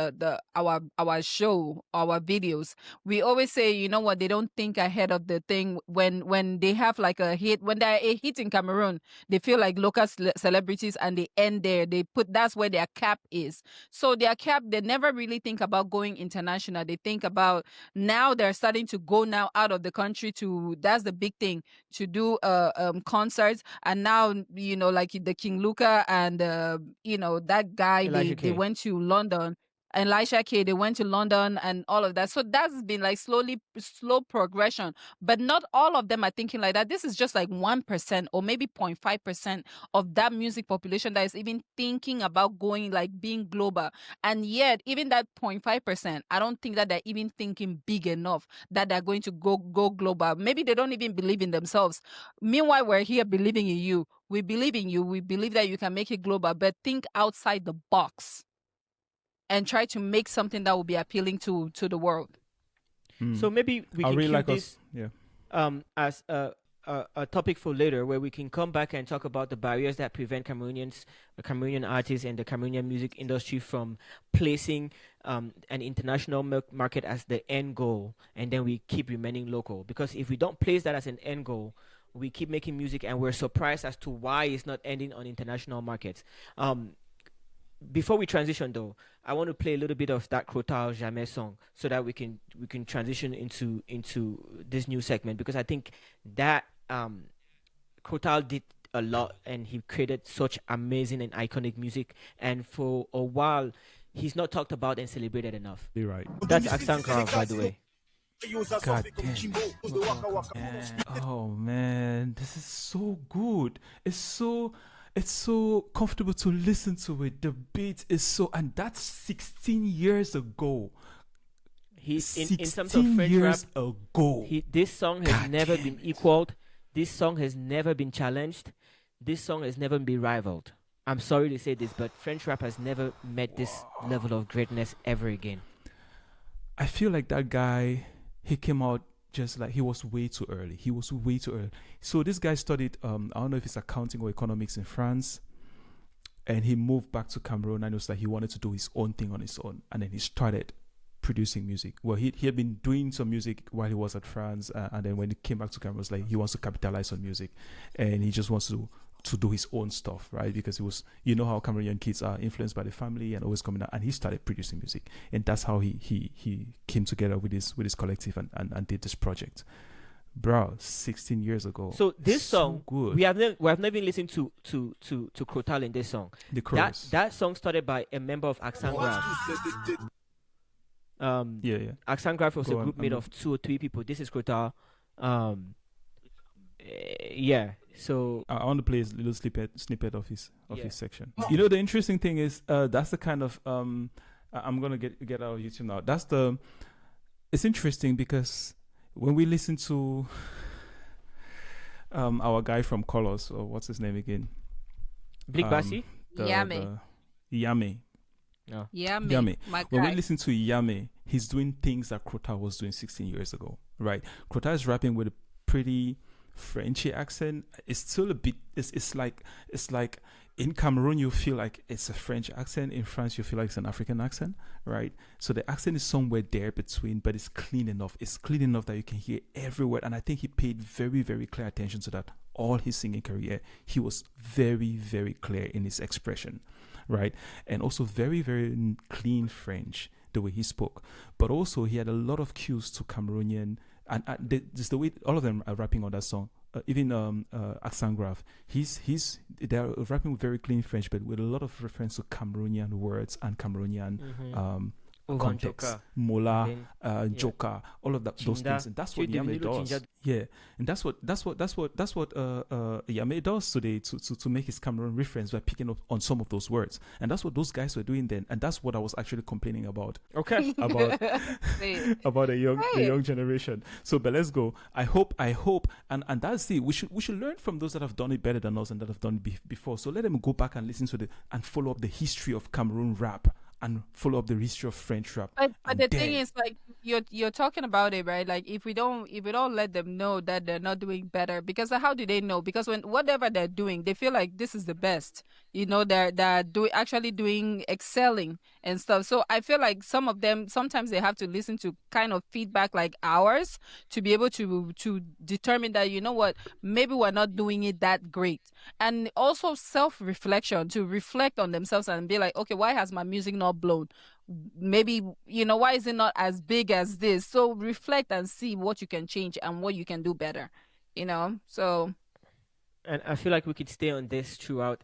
our show, our videos. We always say, you know what, they don't think ahead of the thing. When they have like a hit, when they're a hit in Cameroon, they feel like local celebrities, and they end there. That's where their cap is. So their cap, they never really think about going international. They think about, now they're starting to go now out of the country that's the big thing, to do concerts. And now, like the King Luca and that guy, they went to London, and Elisha K, they went to London and all of that. So that's been like slow progression, but not all of them are thinking like that. This is just like 1% or maybe 0.5% of that music population that is even thinking about going, like, being global. And yet even that 0.5%, I don't think that they're even thinking big enough that they're going to go global. Maybe they don't even believe in themselves. Meanwhile, we're here believing in you. We believe in you. We believe that you can make it global, but think outside the box and try to make something that will be appealing to the world. So maybe we can keep this as a topic for later, where we can come back and talk about the barriers that prevent Cameroonian artists and the Cameroonian music industry from placing an international market as the end goal, and then we keep remaining local. Because if we don't place that as an end goal, we keep making music and we're surprised as to why it's not ending on international markets. Before we transition, though, I want to play a little bit of that Crotal Jamais song so that we can transition into this new segment, because I think that Crotal did a lot and he created such amazing and iconic music, and for a while he's not talked about and celebrated enough. You're right. That's Aksankara, by the way. God damn. Oh man, this is so good. It's so comfortable to listen to it. The beat is so, and that's 16 years ago. He's in terms of French rap ago. This song has never been equaled. This song has never been challenged. This song has never been rivaled. I'm sorry to say this, but French rap has never met this level of greatness ever again. I feel like that guy, he came out just like he was way too early. So this guy studied, I don't know if it's accounting or economics in France, and he moved back to Cameroon, and it was like he wanted to do his own thing on his own, and then he started producing music. Well, he had been doing some music while he was at France, and then when he came back to Cameroon, it was like he wants to capitalize on music, and he just wants to do his own stuff, right? Because he was, you know how Cameroonian kids are influenced by the family and always coming out, and he started producing music, and that's how he came together with his collective and did this project. Bro, 16 years ago. So this song, good. we have never even listened to Crotal in this song. The chorus. That song started by a member of Accent Graph. Accent Graph was a group made of 2 or 3 people. This is Crotal. So I want to play a little snippet of his section. You know, the interesting thing is that's the kind of I'm gonna get out of YouTube now. It's interesting because when we listen to our guy from Colors, or what's his name again? Blik Bassi? Yame. Yame. Yame. Yame. When we listen to Yame, he's doing things that Crota was doing 16 years ago, right? Crota is rapping with a pretty Frenchy accent. It's still a bit. It's like in Cameroon you feel like it's a French accent. In France you feel like it's an African accent, right? So the accent is somewhere there between, but it's clean enough. It's clean enough that you can hear every word. And I think he paid very, very clear attention to that. All his singing career, he was very, very clear in his expression, right? And also very, very clean French, the way he spoke. But also he had a lot of cues to Cameroonian. And just the way all of them are rapping on that song, even Accent Graph, they're rapping with very clean French, but with a lot of reference to Cameroonian words and Cameroonian context, mola, joka, all of that, those things, and that's what Yame does. Yeah, and that's what Yame does today to make his Cameroon reference by picking up on some of those words, and that's what those guys were doing then, and that's what I was actually complaining about. Okay, about the young generation. So, but let's go. I hope, and that's it. We should learn from those that have done it better than us and that have done it before. So let them go back and listen to and follow up the history of Cameroon rap and follow up the history of French rap. But the thing is, like, you're talking about it, right? Like, if we don't let them know that they're not doing better, because how do they know? Because when whatever they're doing, they feel like this is the best. You know, they're actually doing excelling and stuff. So I feel like some of them sometimes they have to listen to kind of feedback like ours to be able to determine that, you know what, maybe we're not doing it that great. And also self-reflection, to reflect on themselves and be like, okay, why has my music not blown? Maybe, you know, why is it not as big as this? So reflect and see what you can change and what you can do better, you know. So, and I feel like we could stay on this throughout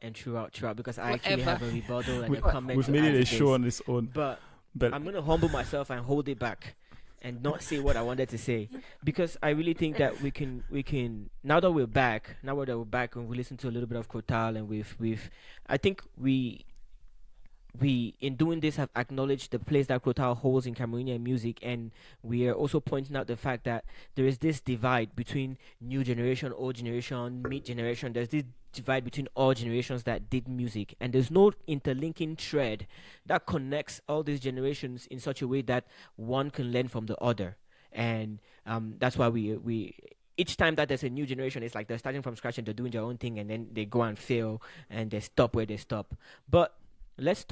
because I actually have a rebuttal and a comment. We've made it a show on its own, but I'm gonna humble myself and hold it back and not say what I wanted to say, because I really think that we can now that we're back and we listen to a little bit of Crotal, and I think we in doing this have acknowledged the place that Crotal holds in Cameroonian music, and we are also pointing out the fact that there is this divide between new generation, old generation, mid generation. There's this divide between all generations that did music, and there's no interlinking thread that connects all these generations in such a way that one can learn from the other. And that's why we each time that there's a new generation, it's like they're starting from scratch and they're doing their own thing, and then they go and fail and they stop where they stop. But let's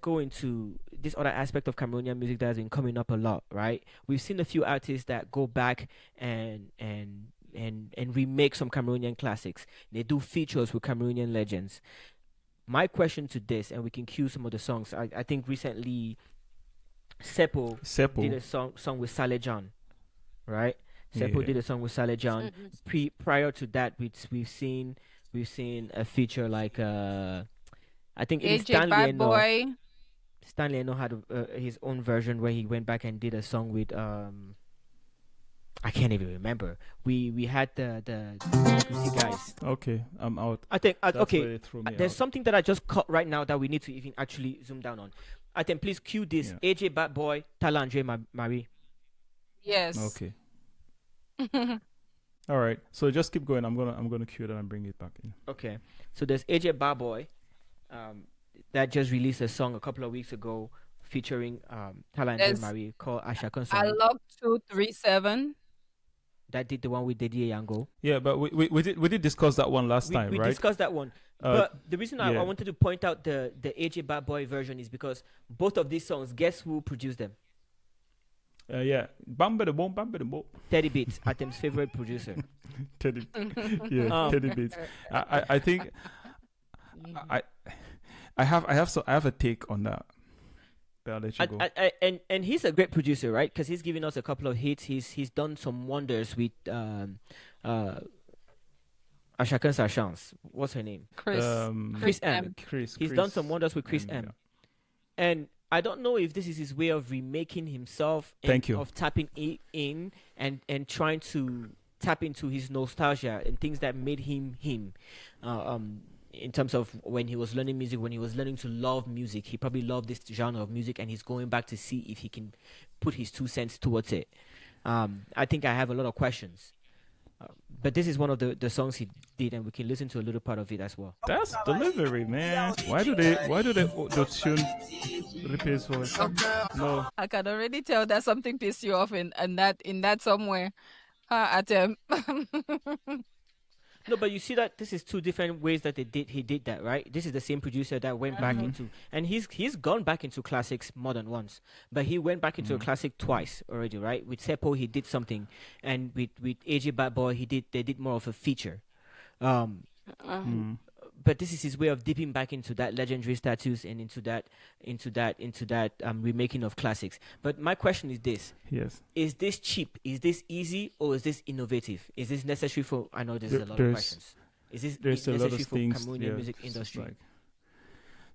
go into this other aspect of Cameroonian music that has been coming up a lot, right? We've seen a few artists that go back and remake some Cameroonian classics. They do features with Cameroonian legends. My question to this, and we can cue some of the songs. I think recently Seppo did a song with Saleh John, right? Seppo did a song with Saleh John. Prior to that, we've seen a feature like I think Stanley Eno had his own version where he went back and did a song with I can't even remember. We had the guys. Okay, I'm out. I think okay. There's something that I just caught right now that we need to even actually zoom down on. I think please cue this. AJ Bad Boy, Talandre Marie. Yes. Okay. All right. So just keep going. I'm gonna cue that and bring it back in. Okay. So there's AJ Bad Boy. That just released a song a couple of weeks ago featuring Talandre Marie called Asha Konsong. I love 237. That did the one with Didier Yango. Yeah, but we did discuss that one last time, right? We discussed that one. But the reason I wanted to point out the AJ Bad Boy version is because both of these songs, guess who produced them? Yeah, Bamba the Boom. Teddy Beats, Atem's favorite producer. Teddy, yeah, Teddy Beats. I think I I have a take on that. But I'll let you go. And he's a great producer, right? Because he's given us a couple of hits. He's done some wonders with À chacun sa chance. What's her name? Chris M. He's done some wonders with Chris M. Yeah. And I don't know if this is his way of remaking himself. Thank you. Of tapping in and trying to tap into his nostalgia and things that made him him. In terms of when he was learning music, when he was learning to love music, he probably loved this genre of music, and he's going back to see if he can put his 2 cents towards it. I think I have a lot of questions. But this is one of the songs he did, and we can listen to a little part of it as well. That's delivery, man. Why do they auto-tune Ripe's voice? No. I can already tell that something pissed you off in that somewhere. Atem. No, but you see that this is 2 different ways that he did that, right? This is the same producer that went back into, and he's gone back into classics more than once, but he went back into a classic twice already, right? With Seppo he did something, and with AJ Bad Boy they did more of a feature. But this is his way of dipping back into that legendary status and into that remaking of classics. But my question is this: Yes. Is this cheap? Is this easy? Or is this innovative? Is this necessary for? I know there's a lot of questions. Is this necessary for Cameroonian music industry?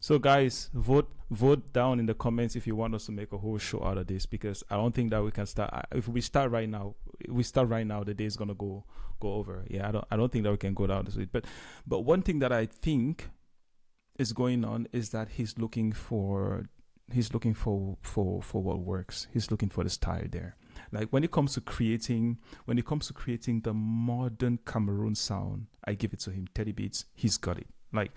So guys, vote down in the comments if you want us to make a whole show out of this, because I don't think that we can start. If we start right now, the day is gonna go over. Yeah, I don't think that we can go down this way. But one thing that I think is going on is that he's looking for what works. He's looking for the style there. Like when it comes to creating the modern Cameroon sound, I give it to him. Teddy Beats, he's got it. Like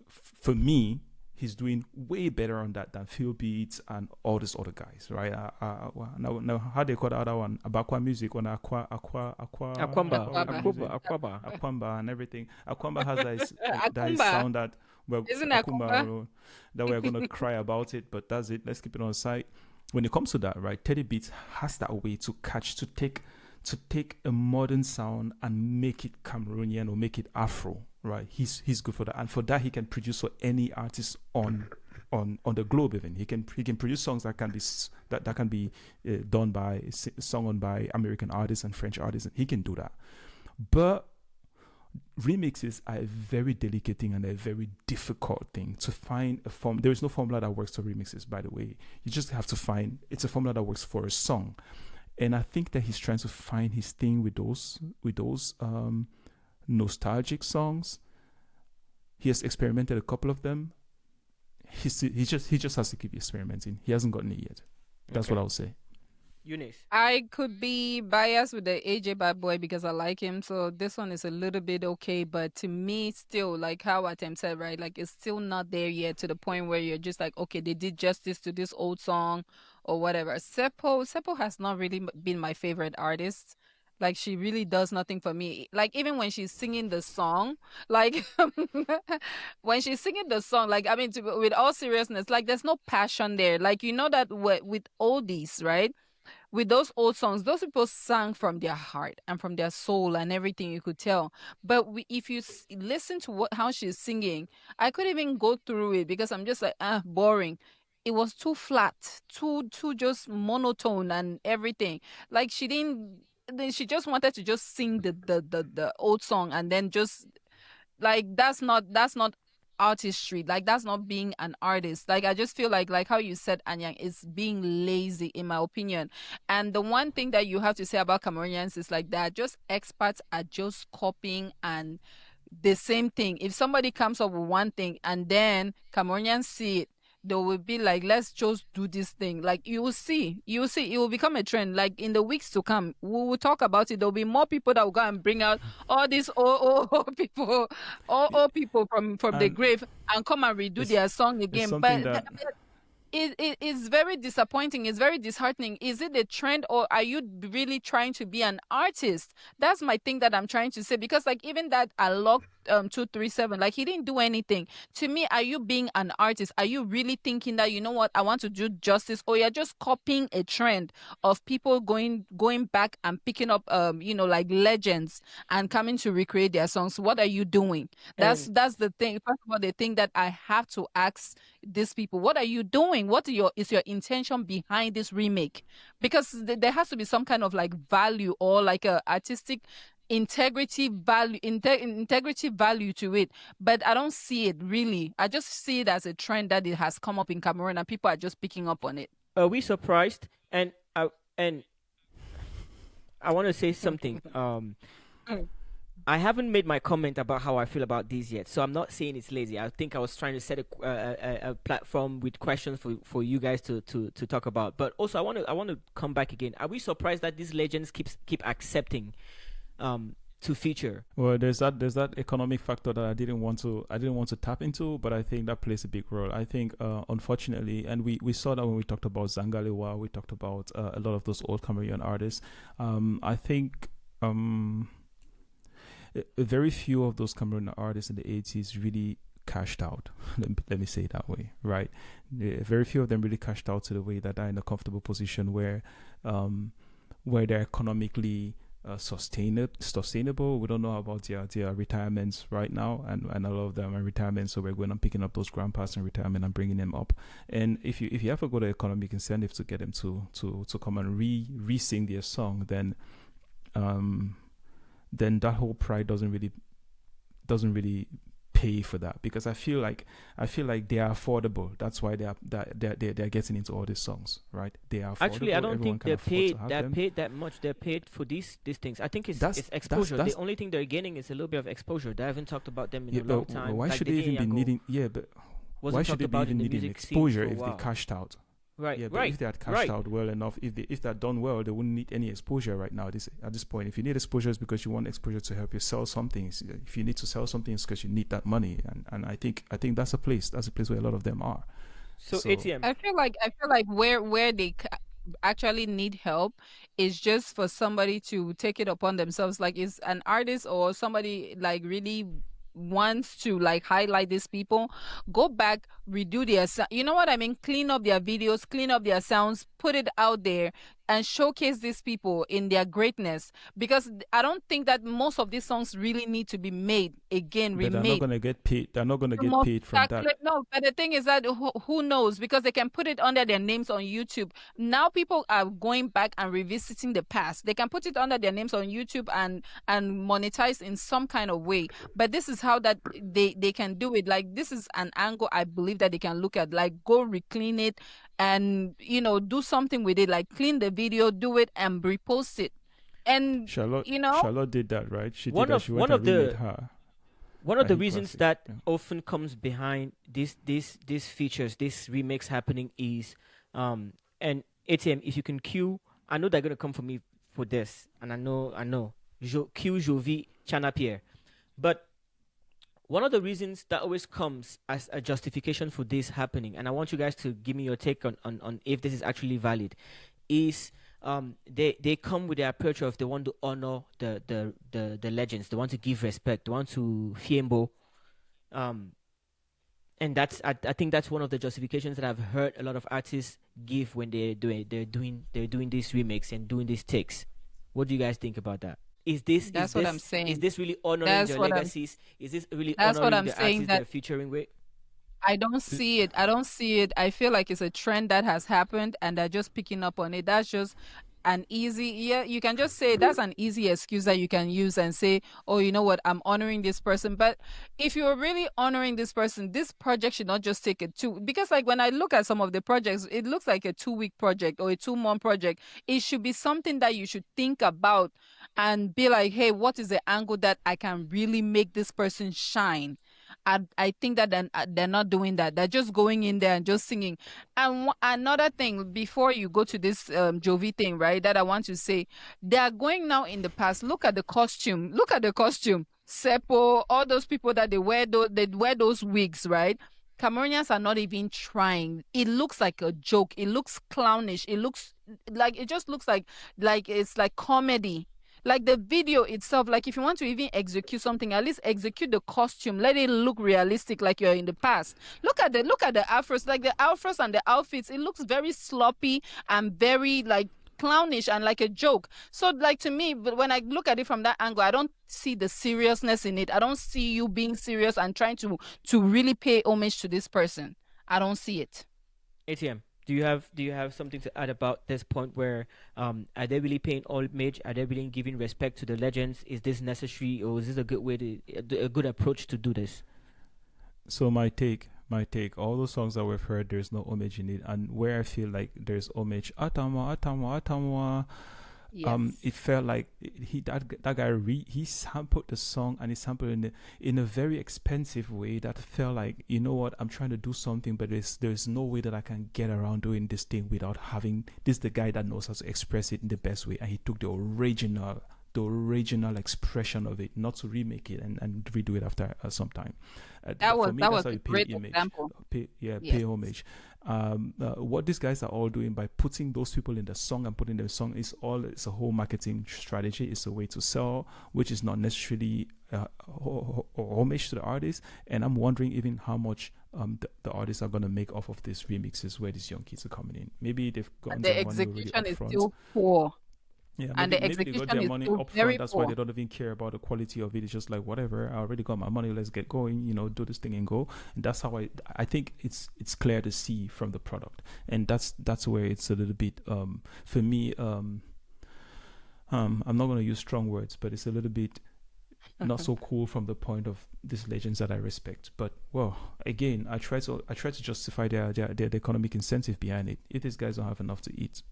for me, he's doing way better on that than Phil Beats and all these other guys, right? Now how they call the other one? Abakwa Music, on Akwamba and everything. Akwamba has that sound that that we're gonna cry about it, but that's it. Let's keep it on the side. When it comes to that, right? Teddy Beats has that way to take a modern sound and make it Cameroonian or make it Afro, right? He's good for that, and for that he can produce for any artist on the globe. Even he can produce songs that can be done by American artists and French artists. And he can do that, but remixes are a very delicate thing and a very difficult thing to find a form. There is no formula that works for remixes, by the way. You just have to find it's a formula that works for a song. And I think that he's trying to find his thing with those nostalgic songs. He has experimented a couple of them. He just has to keep experimenting. He hasn't gotten it yet. That's what I would say. Eunice. I could be biased with the AJ Bad Boy because I like him, so this one is a little bit okay. But to me, still, like how Atem said, right? Like it's still not there yet to the point where you're just like, okay, they did justice to this old song or whatever. Seppo has not really been my favorite artist. Like she really does nothing for me. Like even when she's singing the song, like when she's singing the song, like I mean, with all seriousness, like there's no passion there. Like you know that with oldies, right? With those old songs, those people sang from their heart and from their soul and everything, you could tell. But if you listen to how she's singing, I couldn't even go through it because I'm just like, boring. It was too flat, too just monotone and everything. Like she just wanted to just sing the old song and then just like that's not artistry. Like that's not being an artist. Like I just feel like how you said, Anyang, is being lazy in my opinion. And the one thing that you have to say about Cameroonians is like that just experts are just copying and the same thing. If somebody comes up with one thing and then Cameroonians see it, they will be like, let's just do this thing. Like you will see, it will become a trend. Like in the weeks to come, we will talk about it. There'll be more people that will go and bring out all these old people from the grave and come and redo their song again. it is very disappointing. It's very disheartening. Is it a trend, or are you really trying to be an artist? That's my thing that I'm trying to say. Because like even that Alok 237, like he didn't do anything. To me, are you being an artist? Are you really thinking that, you know what, I want to do justice, or you're just copying a trend of people going back and picking up like legends and coming to recreate their songs? What are you doing? And That's the thing. First of all, the thing that I have to ask these people, what are you doing? What is your intention behind this remake? Because there has to be some kind of like value, or like a artistic integrity value to it. But I don't see it really. I just see it as a trend that it has come up in Cameroon, and people are just picking up on it. are we surprised? And I want to say something. I haven't made my comment about how I feel about these yet, so I'm not saying it's lazy. I think I was trying to set a platform with questions for you guys to talk about. But also, I want to come back again. Are we surprised that these legends keep accepting to feature? Well, there's that economic factor that I didn't want to tap into, but I think that plays a big role. I think unfortunately, and we saw that when we talked about Zangalewa, we talked about a lot of those old Cameroonian artists. I think very few of those Cameroonian artists in the 80s really cashed out. Let me say it that way, right? Very few of them really cashed out to the way that they're in a comfortable position where they're economically sustainable. We don't know about their retirements right now, and a lot of them are retirement, so we're going and picking up those grandpas in retirement and bringing them up. And if you ever got the economic incentive to get them to come and re-sing their song, then that whole pride doesn't really pay for that, because I feel like they are affordable. That's why they're getting into all these songs, right? They are affordable. Actually, I don't Everyone think can they're afford paid. to have They're them. paid that much. They're paid for these things. I think it's exposure. That's The only thing they're getting is a little bit of exposure. They haven't talked about them in yeah, a long but time. why Like should the they even be Yango needing? Yeah, but wasn't why should talked they be about even in the needing music scene exposure for a if they while. cashed out? Right, Yeah, but right, if they had cashed right. out well enough, if they're done well, they wouldn't need any exposure right now. At this point, if you need exposure, it's because you want exposure to help you sell something. If you need to sell something, it's because you need that money. And I think that's a place where a lot of them are. So So ATM. I feel like where they actually need help is just for somebody to take it upon themselves. Like, is an artist or somebody like really wants to like highlight these people, go back, redo their you know what I mean, clean up their videos, clean up their sounds, put it out there and showcase these people in their greatness. Because I don't think that most of these songs really need to be made again, but they're not remade. gonna get paid. They're not gonna get Most paid from that. no, but the thing is that who knows? Because they can put it under their names on YouTube. Now people are going back and revisiting the past. They can put it under their names on YouTube and monetize in some kind of way. But this is how that they can do it. Like, this is an angle I believe that they can look at. Like, go reclean it and do something with it. Like, clean the video, do it and repost it. And Charlotte did that, right? She One did that. of- She one went of and the- remade her. One of the Hit reasons classic, that yeah. often comes behind these features, this remix happening is, and ATM, if you can cue, I know they're gonna come for me for this, and I know, cue Jovi Chana Pierre, but one of the reasons that always comes as a justification for this happening, and I want you guys to give me your take on if this is actually valid, is they come with the approach of they want to honor the legends, they want to give respect, they want to fiembo, and that's I think that's one of the justifications that I've heard a lot of artists give when they're doing these remakes and doing these takes. What do you guys think about that? That's what I'm saying. Is this really honoring That's their what I'm- legacies? Is this really That's what honoring I'm the saying, artists that they're featuring with? I don't see it. I don't see it. I feel like it's a trend that has happened and they're just picking up on it. That's just an easy, yeah, you can just say that's an easy excuse that you can use and say, oh, you know what, I'm honoring this person. But if you're really honoring this person, this project should not just take because like when I look at some of the projects, it looks like a 2-week project or a 2-month project. It should be something that you should think about and be like, hey, what is the angle that I can really make this person shine? I think that they're not doing that. They're just going in there and just singing. And another thing, before you go to this Jovi thing, right, that I want to say, they are going now in the past. Look at the costume. Look at the costume. Seppo, all those people that they wear those wigs, right? Cameroonians are not even trying. It looks like a joke. It looks clownish. It just looks like it's like comedy. Like the video itself, like if you want to even execute something, at least execute the costume. Let it look realistic, like you're in the past. Look at the afros, like the afros and the outfits. It looks very sloppy and very like clownish and like a joke. So like to me, but when I look at it from that angle, I don't see the seriousness in it. I don't see you being serious and trying to really pay homage to this person. I don't see it. ATM. Do you have something to add about this point where are they really paying homage? Are they really giving respect to the legends? Is this necessary, or is this a good way a good approach to do this? So my take, all those songs that we've heard, there's no homage in it, and where I feel like there's homage, Atamwa, Atamwa, Atamwa. Yes. It felt like that guy he sampled the song, and he sampled in a very expensive way that felt like, you know what, I'm trying to do something, but there's no way that I can get around doing this thing without having this, the guy that knows how to express it in the best way, and he took the original expression of it, not to remake it and redo it after some time. That For was me, that that's was how a you pay great image, example. pay Yes. homage. What these guys are all doing by putting those people in the song and putting the song it's a whole marketing strategy. It's a way to sell, which is not necessarily homage to the artist. And I'm wondering even how much the artists are going to make off of these remixes where these young kids are coming in. Maybe they've gotten The their money already execution is upfront. still poor. Yeah, And the maybe they got execution their is money still up very front. That's why poor. they don't even care about the quality of it. It's just like, whatever, I already got my money. Let's get going. Do this thing and go. And that's how I think it's clear to see from the product. And that's where it's a little bit for me. I'm not going to use strong words, but it's a little bit not so cool from the point of these legends that I respect. But well, again, I try to justify their economic incentive behind it. If these guys don't have enough to eat,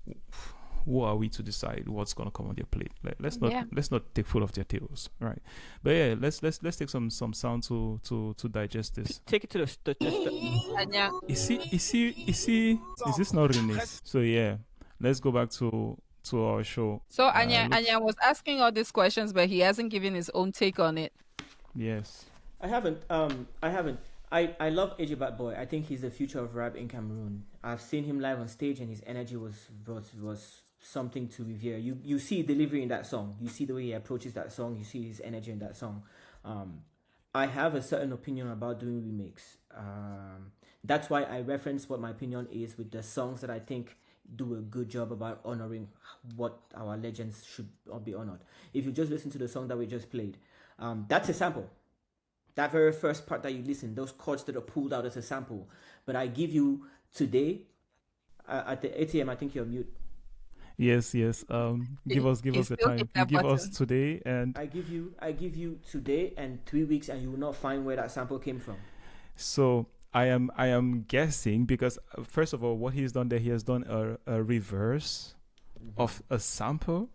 who are we to decide what's gonna come on their plate? Let's not take full of their tails, right? But yeah, let's take some sound to digest this. Take it to the Anya, Is this not Remakes? So yeah, let's go back to our show. so Anya was asking all these questions, but he hasn't given his own take on it. Yes. I haven't. I love AJ Bad Boy. I think he's the future of rap in Cameroon. I've seen him live on stage, and his energy was something to revere. You see delivery in that song. You see the way he approaches that song. You see his energy in that song. I have a certain opinion about doing remakes. That's why I reference what my opinion is with the songs that I think do a good job about honoring what our legends should be honored. If you just listen to the song that we just played, that's a sample. That very first part that you listen, those chords that are pulled out as a sample. But I give you today at the ATM. I think you're mute. Yes. Give us the still time. hit You that give us button. today, and I give you today and 3 weeks, and you will not find where that sample came from. so I am guessing, because first of all, what he's done there, he has done a reverse of a sample.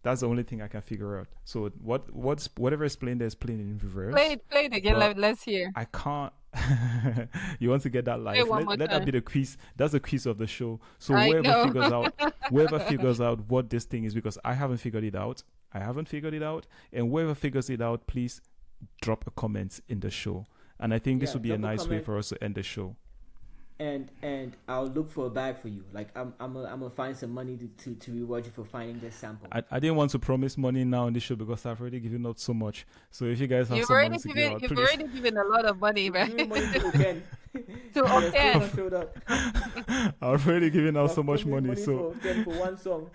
That's the only thing I can figure out. So whatever is playing there is playing in reverse. Play it again. But Let's hear. I can't. You want to get that live? one more Let that time. be the quiz. That's the quiz of the show. So I know. whoever figures out what this thing is, because I haven't figured it out. And whoever figures it out, please drop a comment in the show. And I think this Yeah, would be a drop a nice way comment. for us to end the show. And I'll look for a bag for you. Like I'm gonna find some money to reward you for finding this sample. I didn't want to promise money now on this show because I've already given out so much. So if you guys have You've some money already to give given out, you've please. already given a lot of money, Give right? me money to Oken. To Oken. Filled up. I've already given out so Give much me money. So for Oken for one song.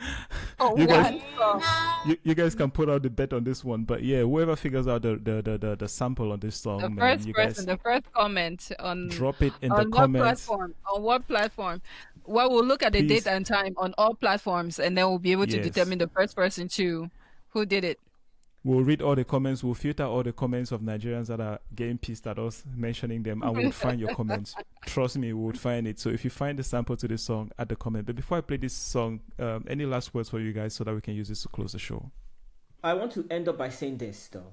Oh, You guys- one song. you guys can put out the bet on this one. But yeah, whoever figures out the sample on this song, The man, first you person, guys the first comment on drop it in the on what comments. platform? On what platform? Well, we'll look at the Please. date and time on all platforms, and then we'll be able to Yes. determine the first person who did it. We'll read all the comments. We'll filter all the comments of Nigerians that are getting pissed at us mentioning them, and we'll find your comments. Trust me, we would find it. So if you find the sample to this song, add the comment. But before I play this song, any last words for you guys so that we can use this to close the show? I want to end up by saying this though.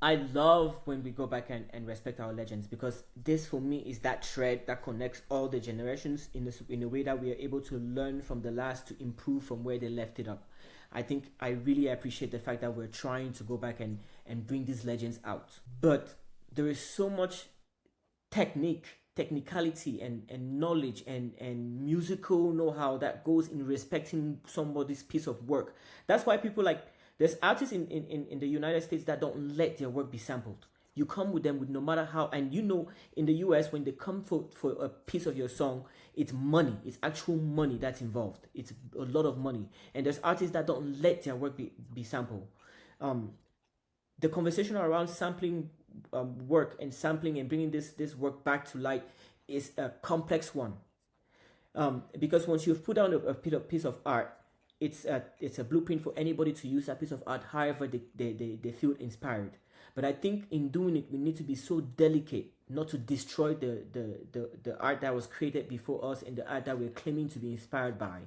I love when we go back and respect our legends, because this for me is that thread that connects all the generations in a way that we are able to learn from the last to improve from where they left it up. I think I really appreciate the fact that we're trying to go back and bring these legends out. But there is so much technique, technicality, and knowledge and musical know-how that goes in respecting somebody's piece of work. That's why people like there's artists in the United States that don't let their work be sampled. You come with them with no matter how, and in the US when they come for a piece of your song, it's money, it's actual money that's involved. It's a lot of money, and there's artists that don't let their work be sampled. Um, the conversation around sampling work and sampling and bringing this work back to light is a complex one, because once you've put down a piece of art, it's a blueprint for anybody to use that piece of art however they feel inspired. But I think in doing it, we need to be so delicate not to destroy the art that was created before us and the art that we're claiming to be inspired by.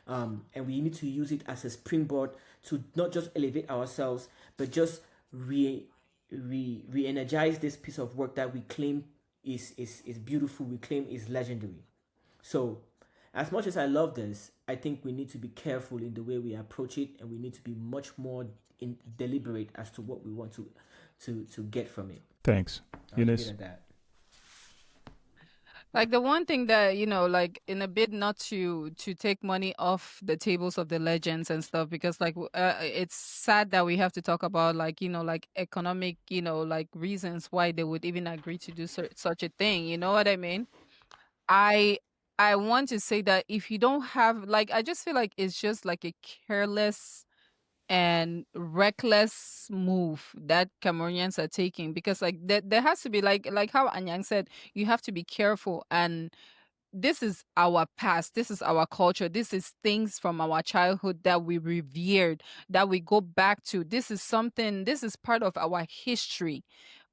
And we need to use it as a springboard to not just elevate ourselves, but just re-energize this piece of work that we claim is beautiful, we claim is legendary. So, as much as I love this, I think we need to be careful in the way we approach it, and we need to be much more deliberate as to what we want to get from it. Thanks, Eunice. Like the one thing that, like in a bid not to take money off the tables of the legends and stuff, because like it's sad that we have to talk about like, like economic, like reasons why they would even agree to do such a thing. You know what I mean? I I want to say that if you don't have like I just feel like it's just like a careless and reckless move that Cameroonians are taking, because like there has to be like how Anyang said, you have to be careful. And this is our past, this is our culture, this is things from our childhood that we revered, that we go back to. This is something, this is part of our history.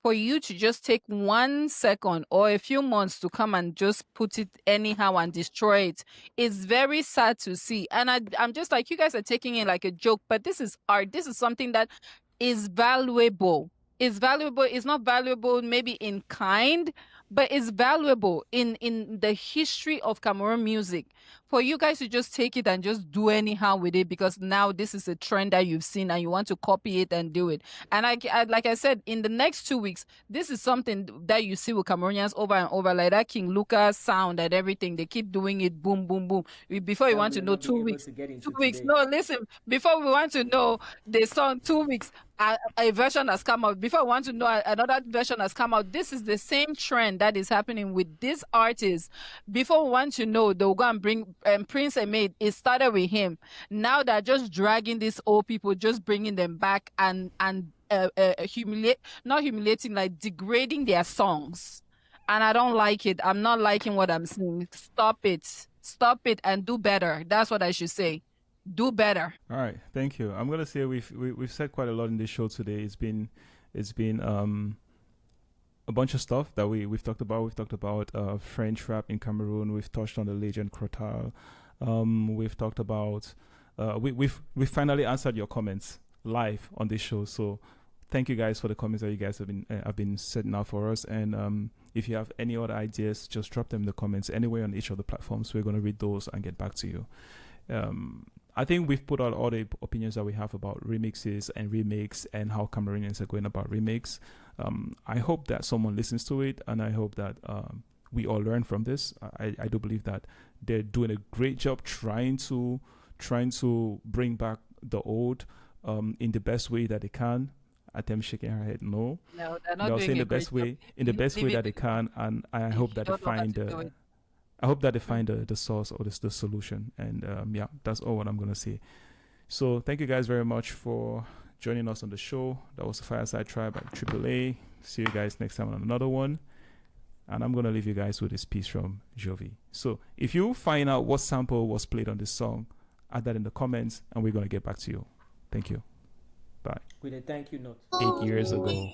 For you to just take 1 second or a few months to come and just put it anyhow and destroy it is very sad to see. And I'm just like, you guys are taking it like a joke, but this is art. This is something that is valuable. It's valuable. It's not valuable maybe in kind, but it's valuable in the history of Cameroon music. For you guys to just take it and just do anyhow with it because now this is a trend that you've seen and you want to copy it and do it. And I like I said, in the next 2 weeks, this is something that you see with Cameroonians over and over, like that King Lucas sound and everything. They keep doing it, boom, boom, boom. Before you want to know, 2 weeks, 2 weeks. No, listen. Before we want to know the song, 2 weeks. A version has come out. Before I want to know, another version has come out. This is the same trend that is happening with this artist. Before we want to know, they'll go and bring Prince Ahmed. It started with him. Now they're just dragging these old people, just bringing them back and not humiliating, like degrading their songs. And I don't like it. I'm not liking what I'm seeing. Stop it and do better. That's what I should say. Do better. All right, thank you. I'm gonna say we've said quite a lot in this show today. It's been a bunch of stuff that we've talked about. We've talked about French rap in Cameroon. We've touched on the legend Crotal. We've talked about we've finally answered your comments live on this show. So thank you guys for the comments that you guys have been setting out for us. And if you have any other ideas, just drop them in the comments anywhere on each of the platforms. We're gonna read those and get back to you. I think we've put out all the opinions that we have about remixes and remakes and how Cameroonians are going about remakes. I hope that someone listens to it, and I hope that we all learn from this. I do believe that they're doing a great job trying to bring back the old in the best way that they can. Atem shaking her head, no. No, they're not They'll doing say in a the best great way, job. in the best way Leave that it they can, and I hope that they don't know how find to do it. I hope that they find the source or the solution. And yeah, that's all what I'm going to say. So thank you guys very much for joining us on the show. That was the Fireside Tribe at AAA. See you guys next time on another one. And I'm going to leave you guys with this piece from Jovi. So if you find out what sample was played on this song, add that in the comments and we're going to get back to you. Thank you. Bye. With a thank you note. 8 years ago.